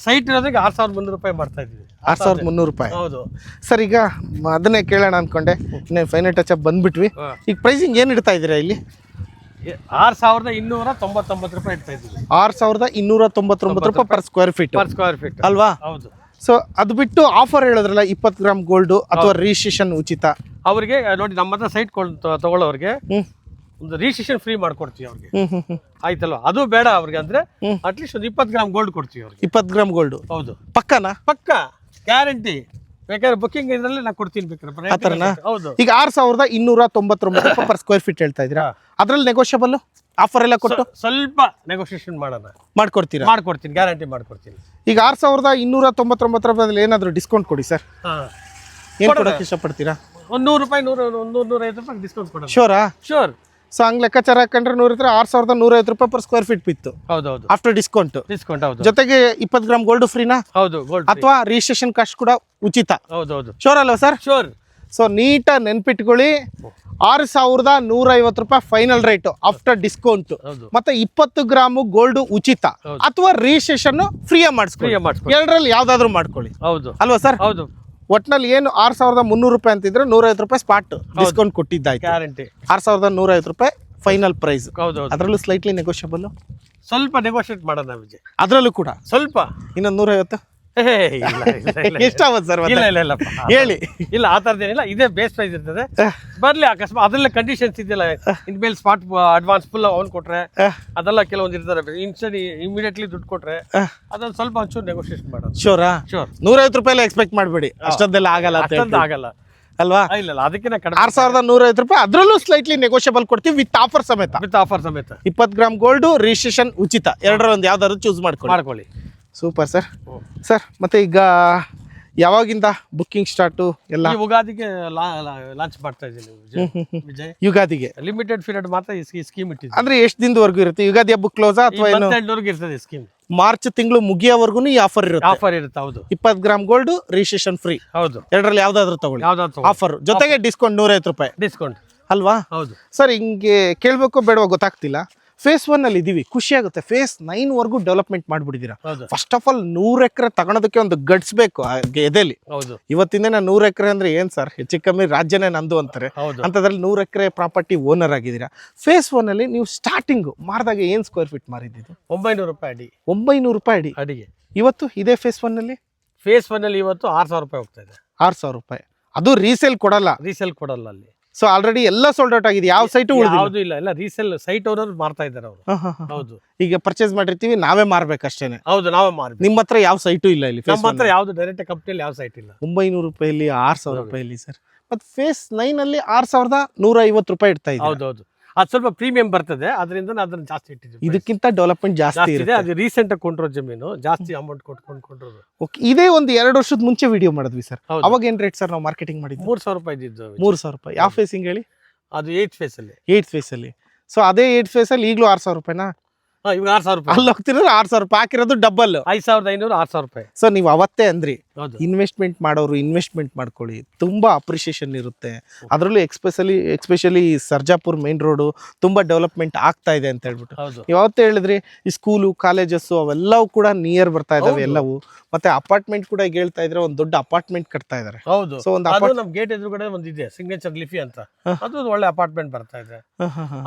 ಸೈಟ್ ಇರೋದಕ್ಕೆ 6,300 ರೂಪಾಯಿ ಮಾಡ್ತಾ ಇದೀವಿ. 6,300 ರೂಪಾಯಿ. ಹೌದು ಸರ್. ಈಗ ಅದನ್ನೇ ಕೇಳೋಣ ಅನ್ಕೊಂಡೆ, ಇನ್ನೇನು ಫೈನಲ್ ಟಚ್ ಅಪ್ ಬಂದ್ಬಿಟ್ವಿ. ಈಗ ಪ್ರೈಸಿಂಗ್ ಏನು ಇಡ್ತಾ ಇದ್ದೀರಾ ಇಲ್ಲಿ? 6,299 ರೂಪಾಯಿ ಇಡ್ತಾ ಇದ್ದೀವಿ. 6,299 ರೂಪಾಯಿ per square feet ಅಲ್ವಾ? ಹೌದು. ಸೊ ಅದು ಬಿಟ್ಟು ಆಫರ್ ಹೇಳಿದ್ರಲ್ಲ, 20 ಗ್ರಾಮ್ ಗೋಲ್ಡ್ ಅಥವಾ ರಿಜಿಸ್ಟ್ರೇಷನ್ ಉಚಿತ. ಅವ್ರಿಗೆ ನೋಡಿ, ನಮ್ಮ ಹತ್ರ ಸೈಟ್ ತಗೊಳ್ಳೋರಿಗೆ ಒಂದು ರಿಜಿಸ್ಟ್ರೇಷನ್ ಫ್ರೀ ಮಾಡ್ಕೊಡ್ತೀವಿ ಅವ್ರಿಗೆ. ಆಯ್ತಲ್ವಾ? ಅದು ಬೇಡ ಅವ್ರಿಗೆ ಅಂದ್ರೆ ಅಟ್ಲೀಸ್ಟ್ ಒಂದು 20 ಗ್ರಾಮ್ ಗೋಲ್ಡ್ ಕೊಡ್ತೀವಿ ಅವ್ರಿಗೆ. 20 ಗ್ರಾಮ್ ಗೋಲ್ಡ್. ಹೌದು. ಪಕ್ಕನಾ? ಪಕ್ಕ, ಗ್ಯಾರಂಟಿ. ಬೇಕಾದ್ರೆ ಬುಕಿಂಗ್ ಇದ್ರಲ್ಲಿ ನಾನು ಕೊಡ್ತೀನಿ ಬೇಕಾದ್ರೆ. ಆತರನಾ? ಹೌದು. ಈಗ 6,299 ರೂಪಾಯಿ per square feet ಹೇಳ್ತಾ ಇದ್ದೀರಾ, ಅದ್ರಲ್ಲಿ ನೆಗೋಷಿಯಬಲ್ ಆಫರ್ ಎಲ್ಲ ಕೊಟ್ಟು ಸ್ವಲ್ಪ ನೆಗೋಷಿಯೇಷನ್ ಮಾಡೋಣ, ಮಾಡ್ಕೊಡ್ತೀನಿ, ಗ್ಯಾರಂಟಿ ಮಾಡ್ಕೊಡ್ತೀನಿ. ಈಗ 6,299 ರೂಪಾಯಿ ಏನಾದ್ರು ಡಿಸ್ಕೌಂಟ್ ಕೊಡಿ ಸರ್. ಏನ್ ಕೊಡಕ್ಕೆ ಇಷ್ಟಪಡ್ತೀರಾ? ಒಂದು 100 ರೂಪಾಯಿ, 100-150 ರೂಪಾಯಿ ಡಿಸ್ಕೌಂಟ್ ಕೊಡೋಣ. ಶೋರಾ? ಶೋರ್. ಸೊ ಹಂಗ್ ಲೆಕ್ಕಾಚಾರ ಹಾಕೊಂಡ್ರೆ 6,150 ರೂಪಾಯಿ per square feet ಬಿತ್ತು. ಹೌದೌದು. After discount. ಹೌದು. ಜೊತೆಗೆ 20 ಗ್ರಾಮ್ ಗೋಲ್ಡ್ ಫ್ರೀನಾ? ಹೌದು, ಗೋಲ್ಡ್ ಅಥವಾ ರಿಜಿಸ್ಟ್ರೇಷನ್ ಕಾಸ್ಟ್ ಕೂಡ ಉಚಿತ? ಹೌದೌದು. ಶೋರ್ ಅಲ್ವಾ ಸರ್? ಶೋರ್. ಸೊ ನೀಟಾಗಿ ನೆನ್ಪಿಟ್ಕೊಳ್ಳಿ, 6,150 ರೂಪಾಯಿ ಫೈನಲ್ ರೇಟ್ ಆಫ್ಟರ್ ಡಿಸ್ಕೌಂಟ್. ಮತ್ತೆ 20 ಗ್ರಾಮ್ ಗೋಲ್ಡ್ ಉಚಿತ ಅಥವಾ ರಿಜಿಸ್ಟ್ರೇಷನ್ ಫ್ರೀ ಮಾಡಿಸ್ಕೊಳ್ಳಿ. ಎರಡರಲ್ಲಿ ಯಾವ್ದಾದ್ರು ಮಾಡ್ಕೊಳ್ಳಿ. ಹೌದು ಅಲ್ವಾ ಸರ್? ಹೌದು. ಒಟ್ನಲ್ಲಿ ಏನು 6,300 ರೂಪಾಯಿ ಅಂತಿದ್ರೆ 150 ರೂಪಾಯಿ ಸ್ಪಾಟ್ ಡಿಸ್ಕೌಂಟ್ ಕೊಟ್ಟಿದ್ದಾಯ್ತು. ಗ್ಯಾರಂಟಿ. 6,150 ರೂಪಾಯಿ ಫೈನಲ್ ಪ್ರೈಸ್. ಹೌದು. ಅದರಲ್ಲೂ ಸ್ಲೈಟ್ಲಿ ನೆಗೋಷಿಯಬಲ್, ಸ್ವಲ್ಪ ನೆಗೋಷಿಯೇಟ್ ಮಾಡೋಣ ವಿಜಯ್. ಅದರಲ್ಲೂ ಕೂಡ ಸ್ವಲ್ಪ ಇನ್ನೊಂದು 150. ಎಷ್ಟಾಗುತ್ತೆ ಸರ್? ಇಲ್ಲ ಹೇಳಿ. ಇಲ್ಲ, ಆ ಥರದ್ದೇನಿಲ್ಲ. ಇದೇ ಬೇಸ್ ಪ್ರೈಸ್ ಇರ್ತದೆ. ಬರ್ಲಿ, ಅಕಸ್ಮಾತ್ ಅದೆಲ್ಲ ಕಂಡೀಷನ್ಸ್ ಇದೆಯಲ್ಲ, ಇನ್ಮೇಲೆ ಸ್ಪಾಟ್ ಅಡ್ವಾನ್ಸ್ ಫುಲ್ ಅವ್ನು ಕೊಟ್ರೆ ಅದೆಲ್ಲ ಕೆಲವೊಂದು ಇರ್ತಾರೆ. ಇನ್ಸ್ಟೆಂಟ್ ಇಮಿಡಿಯೇಟ್ಲಿ ದುಡ್ಡು ಕೊಟ್ರೆ ಅದನ್ನ ಸ್ವಲ್ಪ ಒಂಚೂರು ನೆಗೋಷಿಯೇಷನ್ ಮಾಡೋದು. ಶೋರಾ? ಶೋರ್. 150 ರೂಪಾಯಿ ಎಕ್ಸ್ಪೆಕ್ಟ್ ಮಾಡಬೇಡಿ, ಅಷ್ಟೊಂದೆಲ್ಲ ಆಗಲ್ಲ. ಆಗಲ್ಲ ಅಲ್ವಾ? ಇಲ್ಲ, ಅದಕ್ಕಿಂತ ಕಡಿಮೆ. 6,150 ರೂಪಾಯಿ, ಅದರಲ್ಲೂ ಸ್ಲೈಟ್ಲಿ ನೆಗೋಷಿಯಬಲ್ ಕೊಡ್ತೀವಿ ವಿತ್ ಆಫರ್ ಸಮೇತ. 20 ಗ್ರಾಮ್ ಗೋಲ್ಡ್, ರಿಜಿಸ್ಟ್ರೇಷನ್ ಉಚಿತ. ಎರಡರಲ್ಲಿ ಯಾವ್ದಾದ್ರು ಚೂಸ್ ಮಾಡ್ಕೊಳ್ಳಿ. Super sir. ಸರ್ ಮತ್ತೆ ಈಗ ಯಾವಾಗಿಂದ ಬುಕ್ಕಿಂಗ್ ಸ್ಟಾರ್ಟು ಎಲ್ಲ? ಯುಗಾದಿಗೆ ಲಾಂಚ್ ಮಾಡ್ತಾ ಇದ್ದೀನಿ ವಿಜಯ್. ಯುಗಾದಿಗೆ ಲಿಮಿಟೆಡ್ ಪೀರಿಯಡ್ ಮಾತ್ರ ಈ ಸ್ಕೀಮ್ ಇಟ್ಟಿದ್ದೀವಿ. ಅಂದ್ರೆ ಎಷ್ಟು ದಿನದವರೆಗೂ ಇರುತ್ತೆ? ಯುಗಾದಿ ಹಬ್ಬ ಕ್ಲೋಸ್ ಅಥವಾ ಏನು? ಇರ್ತದೆ ಸ್ಕೀಮ್. ಮಾರ್ಚ್ ತಿಂಗಳು ಮುಗಿಯೋವರೆಗೂ ಈ ಆಫರ್ ಇರುತ್ತೆ. ಹೌದು. 20 ಗ್ರಾಮ್ ಗೋಲ್ಡ್, ರಿಜಿಸ್ಟ್ರೇಷನ್ ಫ್ರೀ. ಹೌದು. ಎರಡರಲ್ಲಿ ಯಾವ್ದಾದ್ರು ತಗೊಳ್ಳಿ. ಆಫರ್ ಜೊತೆಗೆ ಡಿಸ್ಕೌಂಟ್ 150 ರೂಪಾಯಿ ಡಿಸ್ಕೌಂಟ್ ಅಲ್ವಾ? ಹೌದು ಸರ್. ಹಿಂಗೆ ಕೇಳಬೇಕು ಬೇಡವಾ ಗೊತ್ತಾಗ್ತಿಲ್ಲ. ಫೇಸ್ 1 ಅಲ್ಲಿ ಇದೀವಿ, ಖುಷಿ ಆಗುತ್ತೆ. ಫೇಸ್ 9 ವರೆಗೂ ಡೆವಲಪ್ಮೆಂಟ್ ಮಾಡ್ಬಿಟ್ಟಿದ್ದೀರಾ. ಫಸ್ಟ್ ಆಫ್ ಆಲ್ 100 ಎಕರೆ ತಗೊಳೋದಕ್ಕೆ ಒಂದು ಗಟ್ಸ್ ಬೇಕು ಎದೆಲಿ. ಇವತ್ತಿಂದ 100 ಎಕರೆ ಅಂದ್ರೆ ಏನ್ ಸರ್, ಹೆಚ್ಚು ಕಮ್ಮಿ ರಾಜ್ಯನೇ ನಂದು ಅಂತಾರೆ. ಅಂತದ್ರಲ್ಲಿ 100 ಎಕರೆ ಪ್ರಾಪರ್ಟಿ ಓನರ್ ಆಗಿದ್ದೀರಾ. ಫೇಸ್ 1 ಅಲ್ಲಿ ನೀವು ಸ್ಟಾರ್ಟಿಂಗ್ ಮಾರಿದಾಗ ಏನ್ ಸ್ಕ್ವೇರ್ ಫೀಟ್ ಮಾರಿದ್ದು? 900 ರೂಪಾಯಿ ಅಡಿ. 900 ರೂಪಾಯಿ ಅಡಿಗೆ. ಇವತ್ತು ಇದೇ ಫೇಸ್ 1 ಅಲ್ಲಿ ಇವತ್ತು 6,000 ರೂಪಾಯಿ ಹೋಗ್ತಾ ಇದೆ. 6,000 ರೂಪಾಯಿ. ಅದು ರೀಸೇಲ್ ಕೊಡಲ್ಲ ಅಲ್ಲಿ. ಸೊ ಆಲ್ರೆಡಿ ಎಲ್ಲ ಸೋಲ್ಡ್ ಔಟ್ ಆಗಿದೆ, ಯಾವ ಸೈಟು ಯಾವುದು ಇಲ್ಲ. ಎಲ್ಲ ರೀಸೇಲ್ ಸೈಟ್ ಓನರ್ ಮಾರ್ತಾ ಇದ್ದಾರೆ ಅವರು. ಹೌದು. ಈಗ ಪರ್ಚೇಸ್ ಮಾಡಿರ್ತೀವಿ, ನಾವೇ ಮಾರ್ಬೇಕಷ್ಟೇನೆ. ಹೌದು, ನಾವೇ ಮಾರ್ಬೇಕು. ನಿಮ್ಮ ಹತ್ರ ಯಾವ ಸೈಟು ಇಲ್ಲ ಇಲ್ಲಿ? ನಮ್ಮ ಹತ್ರ ಯಾವ್ದು ಡೈರೆಕ್ಟ್ ಕಂಪ್ನಿಯಲ್ಲಿ ಯಾವ ಸೈಟ್ ಇಲ್ಲ. 900 ರೂಪಾಯಲ್ಲಿ 6,000 ರೂಪಾಯಿ ಸರ್. ಮತ್ತೆ ಫೇಸ್ 9 ಅಲ್ಲಿ 6,150 ರೂಪಾಯಿ ಇಡ್ತಾ ಇದೆ. ಹೌದೌದು. ಅದು ಸ್ವಲ್ಪ ಪ್ರೀಮಿಯಂ ಬರ್ತದೆ, ಅದರಿಂದ ಅದನ್ನ ಜಾಸ್ತಿ ಇಟ್ಟಿದ್ದೀವಿ. ಇದಕ್ಕಿಂತ ಡೆವಲಪ್ಮೆಂಟ್ ಜಾಸ್ತಿ ಇದೆ. ಅದು ರೀಸೆಂಟ್ ಆಗಿ ಕೊಂಡ್ರೋ ಜಮೀನು, ಜಾಸ್ತಿ ಅಮೌಂಟ್ ಕೊಂಡ್ರು. ಇದೇ ಒಂದು 2 ವರ್ಷದ ಮುಂಚೆ ವಿಡಿಯೋ ಮಾಡಿದ್ವಿ ಸರ್. ಅವಾಗ ಏನ್ ರೇಟ್ ಸರ್ ನಾವು ಮಾರ್ಕೆಟಿಂಗ್ ಮಾಡಿದ್ವಿ? 3,000 ರೂಪಾಯಿ ಇದ್ದಿದ್ದು. 3,000 ರೂಪಾಯಿ. ಯಾವ ಫೇಸಿಂಗ್ ಹೇಳಿ? ಅದು 8th ಫೇಸ್ ಅಲ್ಲಿ. 8th ಫೇಸ್ ಅಲ್ಲಿ. ಸೊ ಅದೇ 8th ಫೇಸ್ ಅಲ್ಲಿ ಈಗಲೂ 6,000 ರೂಪಾಯಿನಾ? ಇವಾಗ 6,000 ರೂಪಾಯಿ. ಅಲ್ಲಿ ಹೋಗ್ತಿರೋದು 6,000 ರೂಪಾಯಿ, ಹಾಕಿರೋದು ಡಬಲ್ 5,500 6,000 ರೂಪಾಯಿ. ಸೊ ನೀವು ಅವತ್ತೇ ಅಂದ್ರಿ ಹೌದು ಇನ್ವೆಸ್ಟ್ಮೆಂಟ್ ಮಾಡೋರು ಇನ್ವೆಸ್ಟ್ಮೆಂಟ್ ಮಾಡ್ಕೊಳ್ಳಿ, ತುಂಬಾ ಅಪ್ರಿಷಿಯೇಷನ್ ಇರುತ್ತೆ. ಅದರಲ್ಲೂ ಎಕ್ಸ್ಪೆಷಲಿ ಸರ್ಜಾಪುರ್ ಮೇನ್ ರೋಡು ತುಂಬಾ ಡೆವಲಪ್ಮೆಂಟ್ ಆಗ್ತಾ ಇದೆ ಅಂತ ಹೇಳ್ಬಿಟ್ಟು ಹೌದು ಯಾವತ್ತೂ ಹೇಳಿದ್ರಿ. ಈ ಸ್ಕೂಲು ಕಾಲೇಜಸ್ಸು ಅವೆಲ್ಲವೂ ಕೂಡ ನಿಯರ್ ಬರ್ತಾ ಇದಾವೆ ಹೌದು. ಎಲ್ಲವೂ. ಮತ್ತೆ ಅಪಾರ್ಟ್ಮೆಂಟ್ ಕೂಡ ಈಗ ಹೇಳ್ತಾ ಇದ್ರೆ ಒಂದು ದೊಡ್ಡ ಅಪಾರ್ಟ್ಮೆಂಟ್ ಕಟ್ತಾ ಇದಾರೆ. ಹೌದು. ಸೊ ಒಂದು ಅದು ನಮ್ ಗೇಟ್ ಎದುರುಗಡೆ ಒಂದಿದೆ ಸಿಗ್ನೇಚರ್ ಲಿಫಿ ಅಂತ, ಅದು ಒಂದು ಒಳ್ಳೆ ಅಪಾರ್ಟ್ಮೆಂಟ್ ಬರ್ತಾ ಇದೆ.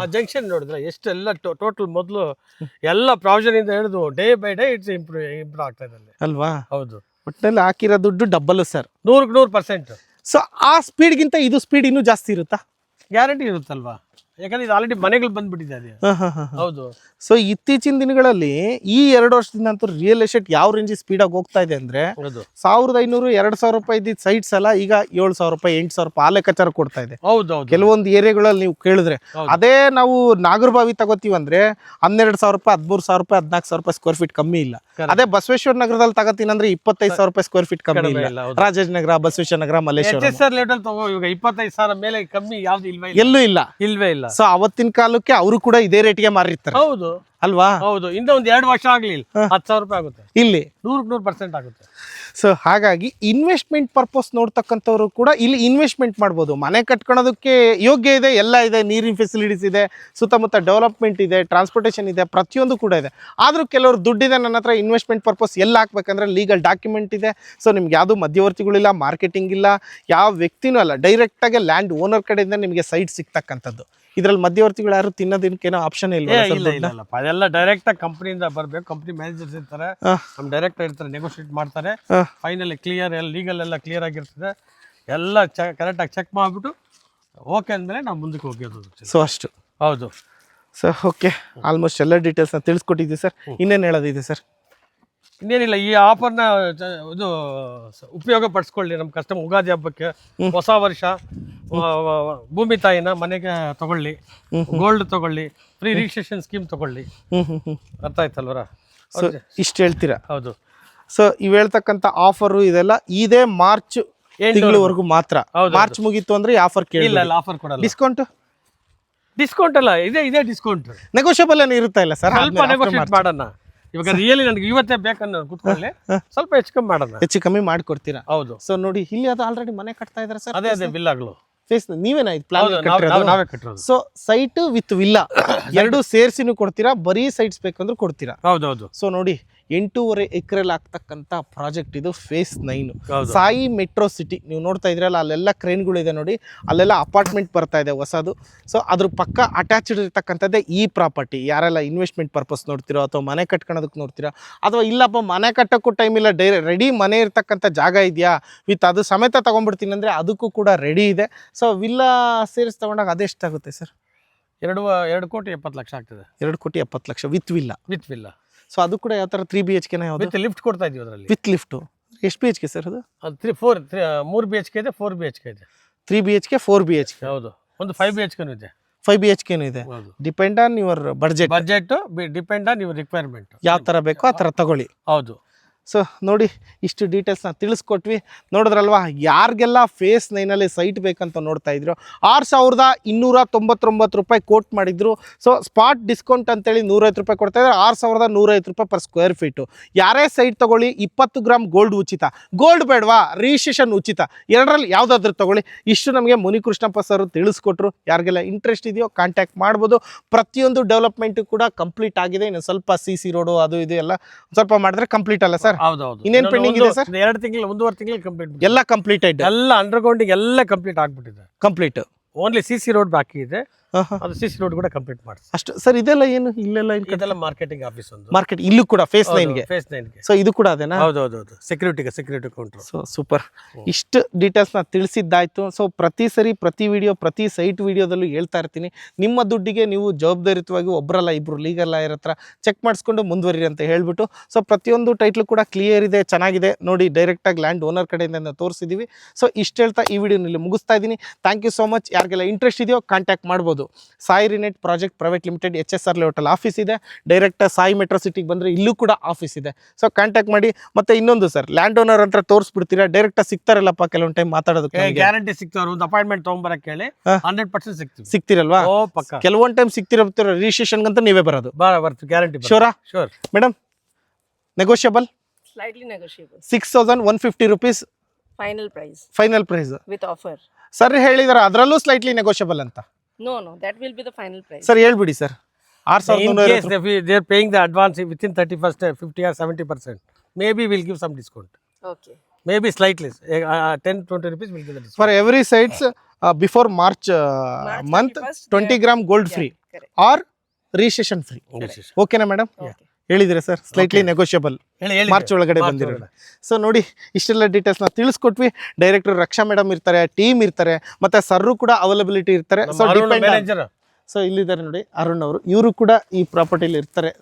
ಆ ಜಂಕ್ಷನ್ ನೋಡಿದ್ರೆ ಎಷ್ಟೆಲ್ಲ ಟೋಟಲ್ ಮೊದಲು ಎಲ್ಲ ಪ್ರಾವಿಷನ್ ಇಂದ ಹಿಡಿದು day by day it's improve ಆಗ್ತಾ ಇದೆ ಅಲ್ಲಿ. ಅಲ್ವಾ? ಹೌದು, ಒಟ್ಟಿನಲ್ಲಿ ಹಾಕಿರೋ ದುಡ್ಡು ಡಬ್ಬಲ್ ಸರ್. 100%. ಸೊ ಆ ಸ್ಪೀಡ್ಗಿಂತ ಇದು ಸ್ಪೀಡ್ ಇನ್ನೂ ಜಾಸ್ತಿ ಇರುತ್ತಾ? ಗ್ಯಾರಂಟಿ ಇರುತ್ತಲ್ವಾ, ಯಾಕಂದ್ರೆ ಇದು ಆಲ್ರೆಡಿ ಮನೆಗಳು ಬಂದ್ಬಿಟ್ಟಿದೆ. ಹೌದು. ಸೊ ಇತ್ತೀಚಿನ ದಿನಗಳಲ್ಲಿ ಈ 2 ವರ್ಷದಿಂದ ಅಂತೂ ರಿಯಲ್ ಎಸ್ಟೇಟ್ ಯಾವ ರೇಂಜ್ ಸ್ಪೀಡಾಗಿ ಹೋಗ್ತಾ ಇದೆ ಅಂದ್ರೆ, 1500 2000 ರೂಪಾಯಿ ಇದ್ದಿದ್ದ ಸೈಟ್ಸ್ ಎಲ್ಲ ಈಗ 7000 ರೂಪಾಯಿ 8000 ರೂಪಾಯಿ ಆ ಲೆಕ್ಕಾಚಾರ ಕೊಡ್ತಾ ಇದೆ. ಹೌದೌದು. ಕೆಲವೊಂದು ಏರಿಯಾಗಳಲ್ಲಿ ನೀವು ಕೇಳಿದ್ರೆ ಅದೇ ನಾವು ನಾಗರಬಾವಿ ತಗೋತೀವಂದ್ರೆ 12000 ರೂಪಾಯಿ 13000 ರೂಪಾಯಿ 14000 ರೂಪಾಯಿ ಸ್ಕ್ವೇರ್ ಫೀಟ್ ಕಮ್ಮಿ ಇಲ್ಲ. ಅದೇ ಬಸವೇಶ್ವರ ನಗರದಲ್ಲಿ ತಗೋತೀನಿ ಅಂದ್ರೆ 25000 ರೂಪಾಯಿ ಸ್ಕ್ವೇರ್ ಫೀಟ್ ಕಮ್ಮಿ ಇಲ್ಲ. ರಾಜಾಜಿನಗರ, ಬಸವೇಶ್ವರ ನಗರ, ಮಲ್ಲೇಶ್ವರ ಲೆವೆಲ್ ತಗೋ, ಇವಾಗ 25000 ಮೇಲೆ ಕಮ್ಮಿ ಯಾವ್ದು ಎಲ್ಲೂ ಇಲ್ಲ. ಇಲ್ವೇ ಇಲ್ಲ. ಸೊ ಅವತ್ತಿನ ಕಾಲಕ್ಕೆ ಅವರು ಕೂಡ ಇದೇ ರೇಟ್ಗೆ ಮಾರಿರ್ತಾರೆ. ಹೌದು ಅಲ್ವಾ? ಹೌದು. ಇಂದ ಒಂದ್ 2 ವರ್ಷ ಆಗ್ಲಿಲ್ಲ 10,000 ರೂಪಾಯಿ ಆಗುತ್ತೆ ಇಲ್ಲಿ, 100% ಆಗುತ್ತೆ. ಸೊ ಹಾಗಾಗಿ ಇನ್ವೆಸ್ಟ್ಮೆಂಟ್ ಪರ್ಪಸ್ ನೋಡ್ತಕ್ಕಂಥವ್ರು ಕೂಡ ಇಲ್ಲಿ ಇನ್ವೆಸ್ಟ್ಮೆಂಟ್ ಮಾಡ್ಬೋದು. ಮನೆ ಕಟ್ಕೊಳೋದಕ್ಕೆ ಯೋಗ್ಯ ಇದೆ, ಎಲ್ಲ ಇದೆ, ನೀರಿನ ಫೆಸಿಲಿಟೀಸ್ ಇದೆ, ಸುತ್ತಮುತ್ತ ಡೆವಲಪ್ಮೆಂಟ್ ಇದೆ, ಟ್ರಾನ್ಸ್ಪೋರ್ಟೇಷನ್ ಇದೆ, ಪ್ರತಿಯೊಂದು ಕೂಡ ಇದೆ. ಆದರೂ ಕೆಲವರು ದುಡ್ಡಿದೆ ನನ್ನ ಹತ್ರ, ಇನ್ವೆಸ್ಟ್ಮೆಂಟ್ ಪರ್ಪಸ್ ಎಲ್ಲ ಹಾಕ್ಬೇಕಂದ್ರೆ ಲೀಗಲ್ ಡಾಕ್ಯುಮೆಂಟ್ ಇದೆ. ಸೊ ನಿಮ್ಗೆ ಯಾವುದು ಮಧ್ಯವರ್ತಿಗಳಿಲ್ಲ, ಮಾರ್ಕೆಟಿಂಗ್ ಇಲ್ಲ, ಯಾವ ವ್ಯಕ್ತಿನೂ ಅಲ್ಲ, ಡೈರೆಕ್ಟಾಗಿ ಲ್ಯಾಂಡ್ ಓನರ್ ಕಡೆಯಿಂದ ನಿಮಗೆ ಸೈಟ್ ಸಿಗ್ತಕ್ಕಂಥದ್ದು. ಇದ್ರಲ್ಲಿ ಮಧ್ಯವರ್ತಿಗಳು ಯಾರು ತಿನ್ನೋದಕ್ಕೇನೋ ಆಪ್ಷನ್ ಇಲ್ಲ. ಅದೆಲ್ಲ ಡೈರೆಕ್ಟ್ ಆಗಿ ಕಂಪನಿಯಿಂದ ಬರ್ಬೇಕು. ಕಂಪನಿ ಮ್ಯಾನೇಜರ್ಸ್ ಇರ್ತಾರೆ, ನಮ್ಮ ಡೈರೆಕ್ಟರ್ ಇರ್ತಾರೆ, ನೆಗೋಷಿಯೇಟ್ ಮಾಡ್ತಾರೆ. ಫೈನಲಿ ಕ್ಲಿಯರ್ ಎಲ್ಲ ಲೀಗಲ್ ಎಲ್ಲ ಕ್ಲಿಯರ್ ಆಗಿರ್ತದೆ. ಎಲ್ಲ ಕರೆಕ್ಟಾಗಿ ಚೆಕ್ ಮಾಡಿಬಿಟ್ಟು ಓಕೆ ಅಂದಮೇಲೆ ನಾವು ಮುಂದಕ್ಕೆ ಹೋಗೋದು. ಸೊ ಅಷ್ಟು. ಹೌದು ಸರ್. ಓಕೆ, ಆಲ್ಮೋಸ್ಟ್ ಎಲ್ಲ ಡೀಟೇಲ್ಸ್ನ ತಿಳಿಸ್ಕೊಟ್ಟಿದ್ದೀವಿ ಸರ್. ಇನ್ನೇನು ಹೇಳೋದಿದೆ ಸರ್? ಇನ್ನೇನಿಲ್ಲ, ಈ ಆಫರ್ನ ಇದು ಉಪಯೋಗ ಪಡಿಸ್ಕೊಳ್ಳಿ. ನಮ್ಮ ಕಸ್ಟಮರ್ ಉಗಾದಿ ಹಬ್ಬಕ್ಕೆ, ಹೊಸ ವರ್ಷ, ಭೂಮಿ ತಾಯಿನ ಮನೆಗೆ ತಗೊಳ್ಳಿ, ಗೋಲ್ಡ್ ತಗೊಳ್ಳಿ, ಫ್ರೀ ರಿಜಿಸ್ಟ್ರೇಷನ್ ಸ್ಕೀಮ್ ತಗೊಳ್ಳಿ. ಅರ್ಥ ಆಯ್ತಲ್ವರ? ಸೊ ಇಷ್ಟು ಹೇಳ್ತೀರಾ? ಹೌದು. ಸೊ ಇವ್ ಹೇಳ್ತಕ್ಕಂಥ ಆಫರು ಇದೆಲ್ಲ ಇದೇ ಮಾರ್ಚ್ ತಿಂಗಳವರೆಗೂ ಮಾತ್ರ. ಮಾರ್ಚ್ ಮುಗೀತು ಅಂದ್ರೆ ಈ ಆಫರ್ ಕೇಳಿಲ್ಲ, ಆಫರ್ ಕೊಡಲ್ಲ. ಡಿಸ್ಕೌಂಟ್ ಅಲ್ಲ, ಇದೇ ಡಿಸ್ಕೌಂಟ್. ನೆಗೋಷಿಯಬಲ್ ಏನು ಇರುತ್ತಾ ಇಲ್ಲ ಸರ್? ಸ್ವಲ್ಪ ನೆಗೋಷಿಯೇಟ್ ಮಾಡೋಣ. ಇವಾಗ ರಿಯಲಿ ನನಗೆ ಇವತ್ತೇ ಬೇಕನ್ನೋ ಕೂತ್ಕೊಳ್ಳಿ, ಸ್ವಲ್ಪ ಹೆಚ್ಚು ಕಮ್ಮಿ ಮಾಡೋಣ. ಹೆಚ್ಚು ಕಮ್ಮಿ ಮಾಡ್ಕೊಡ್ತೀರಾ? ಹೌದು. ಸೊ ನೋಡಿ, ಇಲ್ಲಿ ಅದು ಆಲ್ರೆಡಿ ಮನೆ ಕಟ್ತಾ ಇದಾರೆ ಸರ್. ಅದೇ ವಿಲ್ಲಾಗಳು ಫೇಸ್ ನೀವೇನಾ ಪ್ಲಾನ್ ನಾವೇ ಕಟ್ಟಿರೋದು. ಸೊ ಸೈಟ್ ವಿತ್ ವಿಲ್ಲಾ ಎರಡು ಸೇರ್ಸಿನೂ ಕೊಡ್ತೀರಾ? ಬರೀ ಸೈಟ್ಸ್ ಬೇಕಂದ್ರೂ ಕೊಡ್ತೀರಾ? ಹೌದೌದು. ಸೊ ನೋಡಿ, 8.5 ಎಕರೆಲ್ಲಿ ಆಗ್ತಕ್ಕಂಥ ಪ್ರಾಜೆಕ್ಟ್ ಇದು. Phase 9 Sai metro city. ನೀವು ನೋಡ್ತಾ ಇದ್ರಲ್ಲ, ಅಲ್ಲೆಲ್ಲ ಕ್ರೇನ್ಗಳಿದೆ ನೋಡಿ, ಅಲ್ಲೆಲ್ಲ ಅಪಾರ್ಟ್ಮೆಂಟ್ ಬರ್ತಾ ಇದೆ ಹೊಸದು. ಸೊ ಅದ್ರ ಪಕ್ಕ ಅಟ್ಯಾಚ್ಡ್ ಇರ್ತಕ್ಕಂಥದ್ದೇ ಈ ಪ್ರಾಪರ್ಟಿ. ಯಾರೆಲ್ಲ ಇನ್ವೆಸ್ಟ್ಮೆಂಟ್ ಪರ್ಪಸ್ ನೋಡ್ತಿರೋ ಅಥವಾ ಮನೆ ಕಟ್ಕೊಳೋದಕ್ಕೆ ನೋಡ್ತೀರಾ, ಅಥವಾ ಇಲ್ಲಪ್ಪ ಮನೆ ಕಟ್ಟೋಕ್ಕೂ ಟೈಮ್ ಇಲ್ಲ, ರೆಡಿ ಮನೆ ಇರ್ತಕ್ಕಂಥ ಜಾಗ ಇದೆಯಾ ವಿತ್ ಅದು ಸಮೇತ ತೊಗೊಂಡ್ಬಿಡ್ತೀನಿ ಅಂದರೆ ಅದಕ್ಕೂ ಕೂಡ ರೆಡಿ ಇದೆ. ಸೊ ವಿಲ್ಲಾ ಸೇರಿಸಿ ತಗೊಂಡಾಗ ಅದೆಷ್ಟಾಗುತ್ತೆ ಸರ್? 2,70,00,000 ಆಗ್ತದೆ. 2,70,00,000 ವಿತ್ ವಿಲ್ಲಾ. ಸೊ ಅದು ಕೂಡ ಯಾವ ಥರ 3 BHK ಯಾವುದು? ವಿತ್ ಲಿಫ್ಟ್ ಕೊಡ್ತಾ ಇದೀವಿ ಅದರಲ್ಲಿ. ವಿತ್ ಲಿಫ್ಟು ಎಷ್ಟು BHK ಸರ್ ಅದು? 3 BHK ಇದೆ, 4 BHK ಇದೆ. 3 BHK 4 BHK. ಹೌದು. ಒಂದು 5 BHK ಇದೆ. 5 BHK ಇದೆ. Depend on your budget depend on your requirement. ಯಾವ ಥರ ಬೇಕೋ ಆ ಥರ ತಗೊಳ್ಳಿ. ಹೌದು. ಸೊ ನೋಡಿ, ಇಷ್ಟು ಡೀಟೇಲ್ಸ್ನ ತಿಳಿಸ್ಕೊಟ್ವಿ. ನೋಡಿದ್ರಲ್ವಾ, ಯಾರಿಗೆಲ್ಲ ಫೇಸ್ 9 ಸೈಟ್ ಬೇಕಂತ ನೋಡ್ತಾ ಇದ್ರು, 6299 ರೂಪಾಯಿ ಕೋಟ್ ಮಾಡಿದ್ರು. ಸೊ ಸ್ಪಾಟ್ ಡಿಸ್ಕೌಂಟ್ ಅಂತೇಳಿ 150 ರೂಪಾಯಿ ಕೊಡ್ತಾ ಇದ್ದಾರೆ. 6150 ರೂಪಾಯಿ ಪರ್ ಸ್ಕ್ವೇರ್ ಫೀಟು. ಯಾರೇ ಸೈಟ್ ತಗೊಳ್ಳಿ, 20 ಗ್ರಾಮ್ ಗೋಲ್ಡ್ ಉಚಿತ. ಗೋಲ್ಡ್ ಬೇಡವಾ, ರಿಜಿಸ್ಟ್ರೇಷನ್ ಉಚಿತ. ಎರಡರಲ್ಲಿ ಯಾವುದಾದ್ರೂ ತಗೊಳ್ಳಿ. ಇಷ್ಟು ನಮಗೆ ಮುನಿಕೃಷ್ಣಪ್ಪ ಸರ್ ತಿಳಿಸ್ಕೊಟ್ರು. ಯಾರಿಗೆಲ್ಲ ಇಂಟ್ರೆಸ್ಟ್ ಇದೆಯೋ ಕಾಂಟ್ಯಾಕ್ಟ್ ಮಾಡ್ಬೋದು. ಪ್ರತಿಯೊಂದು ಡೆವಲಪ್ಮೆಂಟ್ ಕೂಡ ಕಂಪ್ಲೀಟ್ ಆಗಿದೆ. ಇನ್ನು ಸ್ವಲ್ಪ CC ರೋಡು ಅದು ಇದು ಎಲ್ಲ ಸ್ವಲ್ಪ ಮಾಡಿದ್ರೆ ಕಂಪ್ಲೀಟ್ ಅಲ್ಲ ಸರ್? ಹೌದೌದು. ಇನ್ನೇನು ಪೆಂಡಿಂಗ್ ಇದೆ ಸರ್? 2 ತಿಂಗಳು 1.5 ತಿಂಗಳು ಕಂಪ್ಲೀಟ್. ಎಲ್ಲ ಕಂಪ್ಲೀಟೆಡ್, ಎಲ್ಲ ಅಂಡರ್ಗ್ರೌಂಡಿಂಗ್ ಎಲ್ಲ ಕಂಪ್ಲೀಟ್ ಆಗ್ಬಿಟ್ಟಿದೆ. ಕಂಪ್ಲೀಟ್. ಓನ್ಲಿ CC ರೋಡ್ ಬಾಕಿ ಇದೆ. ಅದು CC ರೋಡ್ ಕೂಡ ಕಂಪ್ಲೀಟ್ ಮಾಡಿ ಅಷ್ಟು ಸರ್. ಇದೆಲ್ಲ ಏನು ಇಲ್ಲೆಲ್ಲ ಇದೆಲ್ಲ ಮಾರ್ಕೆಟಿಂಗ್ ಆಫೀಸ್ ಒಂದು ಮಾರ್ಕೆಟ್ ಇಲ್ಲೂ ಕೂಡ ಫೇಸ್ 9ಗೆ. ಸೊ ಇದು ಕೂಡ ಅದೇನಾ? ಹೌದೌದು. Security counter. So super. ಇಷ್ಟು ಡೀಟೇಲ್ಸ್ನ ತಿಳಿಸಿದ್ದಾಯ್ತು. ಸೊ ಪ್ರತಿ ಸರಿ ಪ್ರತಿ ವಿಡಿಯೋ ಪ್ರತಿ ಸೈಟ್ ವಿಡಿಯೋದಲ್ಲೂ ಹೇಳ್ತಾ ಇರ್ತೀನಿ, ನಿಮ್ಮ ದುಡ್ಡಿಗೆ ನೀವು ಜವಾಬ್ದಾರಿಯುತವಾಗಿ ಒಬ್ಬರಲ್ಲ ಇಬ್ಬರು ಲೀಗಲ್ ಲಾಯರ್ ಹತ್ರ ಚೆಕ್ ಮಾಡಿಸ್ಕೊಂಡು ಮುಂದುವರಿ ಅಂತ ಹೇಳ್ಬಿಟ್ಟು. ಸೊ ಪ್ರತಿಯೊಂದು ಟೈಟ್ಲು ಕೂಡ ಕ್ಲಿಯರ್ ಇದೆ, ಚೆನ್ನಾಗಿದೆ ನೋಡಿ. ಡೈರೆಕ್ಟಾಗಿ ಲ್ಯಾಂಡ್ ಓನರ್ ಕಡೆಯಿಂದ ತೋರಿಸಿದ್ದೀವಿ. ಸೊ ಇಷ್ಟು ಹೇಳ್ತಾ ಈ ವಿಡಿಯೋನಲ್ಲಿ ಮುಗಿಸ್ತಾ ಇದ್ದೀನಿ. Thank you so much. ಯಾರಿಗೆಲ್ಲ ಇಂಟ್ರೆಸ್ಟ್ ಇದೆಯೋ ಕಾಂಟ್ಯಾಕ್ಟ್ ಮಾಡ್ಬೋದು. ಸಾಯಿ ರಿನೆಟ್ ಪ್ರಾಜೆಕ್ಟ್ ಪ್ರೈವೇಟ್ ಲಿಮಿಟೆಡ್ HSR ಲೇಔಟಲ್ಲಿ ಆಫೀಸ್ ಇದೆ. ಡೈರೆಕ್ಟ್ ಸಾಯಿ ಮೆಟ್ರೋ ಸಿಟಿಗೆ ಬಂದರೆ ಇಲ್ಲೂ ಕೂಡ ಆಫೀಸ್ ಇದೆ. ಸೊ ಕಾಂಟ್ಯಾಕ್ಟ್ ಮಾಡಿ. ಮತ್ತೆ ಇನ್ನೊಂದು ಸರ್, ಲ್ಯಾಂಡ್ ಓನರ್ ಅಂತ ತೋರಿಸ್ಬಿಡ್ತೀರಾ, ಡೈರೆಕ್ಟ್ ಸಿಗ್ತಾರಲ್ಲಪ್ಪ ಕೆಲವೊಂದು ಟೈಮ್ ಮಾತಾಡೋದಕ್ಕೆ? ಗ್ಯಾರಂಟಿ ಸಿಗ್ತಾರೆ. ಒಂದು ಅಪಾಯಿಂಟ್ಮೆಂಟ್ ತೊಗೊಂಬರಕ್ಕೆ ಹೇಳಿ 100% ಸಿಗ್ತಿರಲ್ವಾ? ಪಕ್ಕ. ಕೆಲವೊಂದು ಟೈಮ್ ಸಿಗ್ತಿರೋ ರಿಜಿಸ್ಟ್ರೇಷನ್ ಅಂತ ನೀವೇ ಬರೋದು? ಬರ್ತೀವಿ, ಗ್ಯಾರಂಟಿ. ಶೋರಾ? Sure madam. Negotiable? Slightly negotiable. 6,150 rupees Final price final price. with offer. Sir ಹೇಳಿದಾರೆ ಅದರಲ್ಲೂ ಸ್ಲೈಟ್ಲಿ ನೆಗೋಷಿಯಬಲ್ ಅಂತ. No, that will be the final price. Sir ಹೇಳ್ಬಿಡಿ sir. In case they are paying the advance within 31st, 50 or 70%, maybe we'll give some discount. Okay. Maybe slightly, 10-20 rupees we'll give the discount. For every sites before March month 31st, 20 gram gold free Correct. Or registration free. ಓಕೆನಾ madam? Okay. ಹೇಳಿದ್ರೆ sir slightly negotiable ಹೇಳಿ March ಒಳಗಡೆ ಬಂದಿರೋದು. So ನೋಡಿ ಇಷ್ಟೆಲ್ಲ details ನಾವು ತಿಳಿಸ್ಕೊಟ್ವಿ. Director Raksha madam ಇರ್ತಾರೆ, ಟೀಮ್ ಇರ್ತಾರೆ, ಮತ್ತೆ ಸರ್ರು ಕೂಡ ಅವೈಲಬಿಲಿಟಿ ಇರ್ತಾರೆ. So depend. ಮ್ಯಾನೇಜರ್ ಸೊ ಇಲ್ಲಿದ್ದಾರೆ ನೋಡಿ ಅರುಣ್ ಅವರು, ಇವರು ಕೂಡ ಈ ಪ್ರಾಪರ್ಟಿಲಿ ಇರ್ತಾರೆ,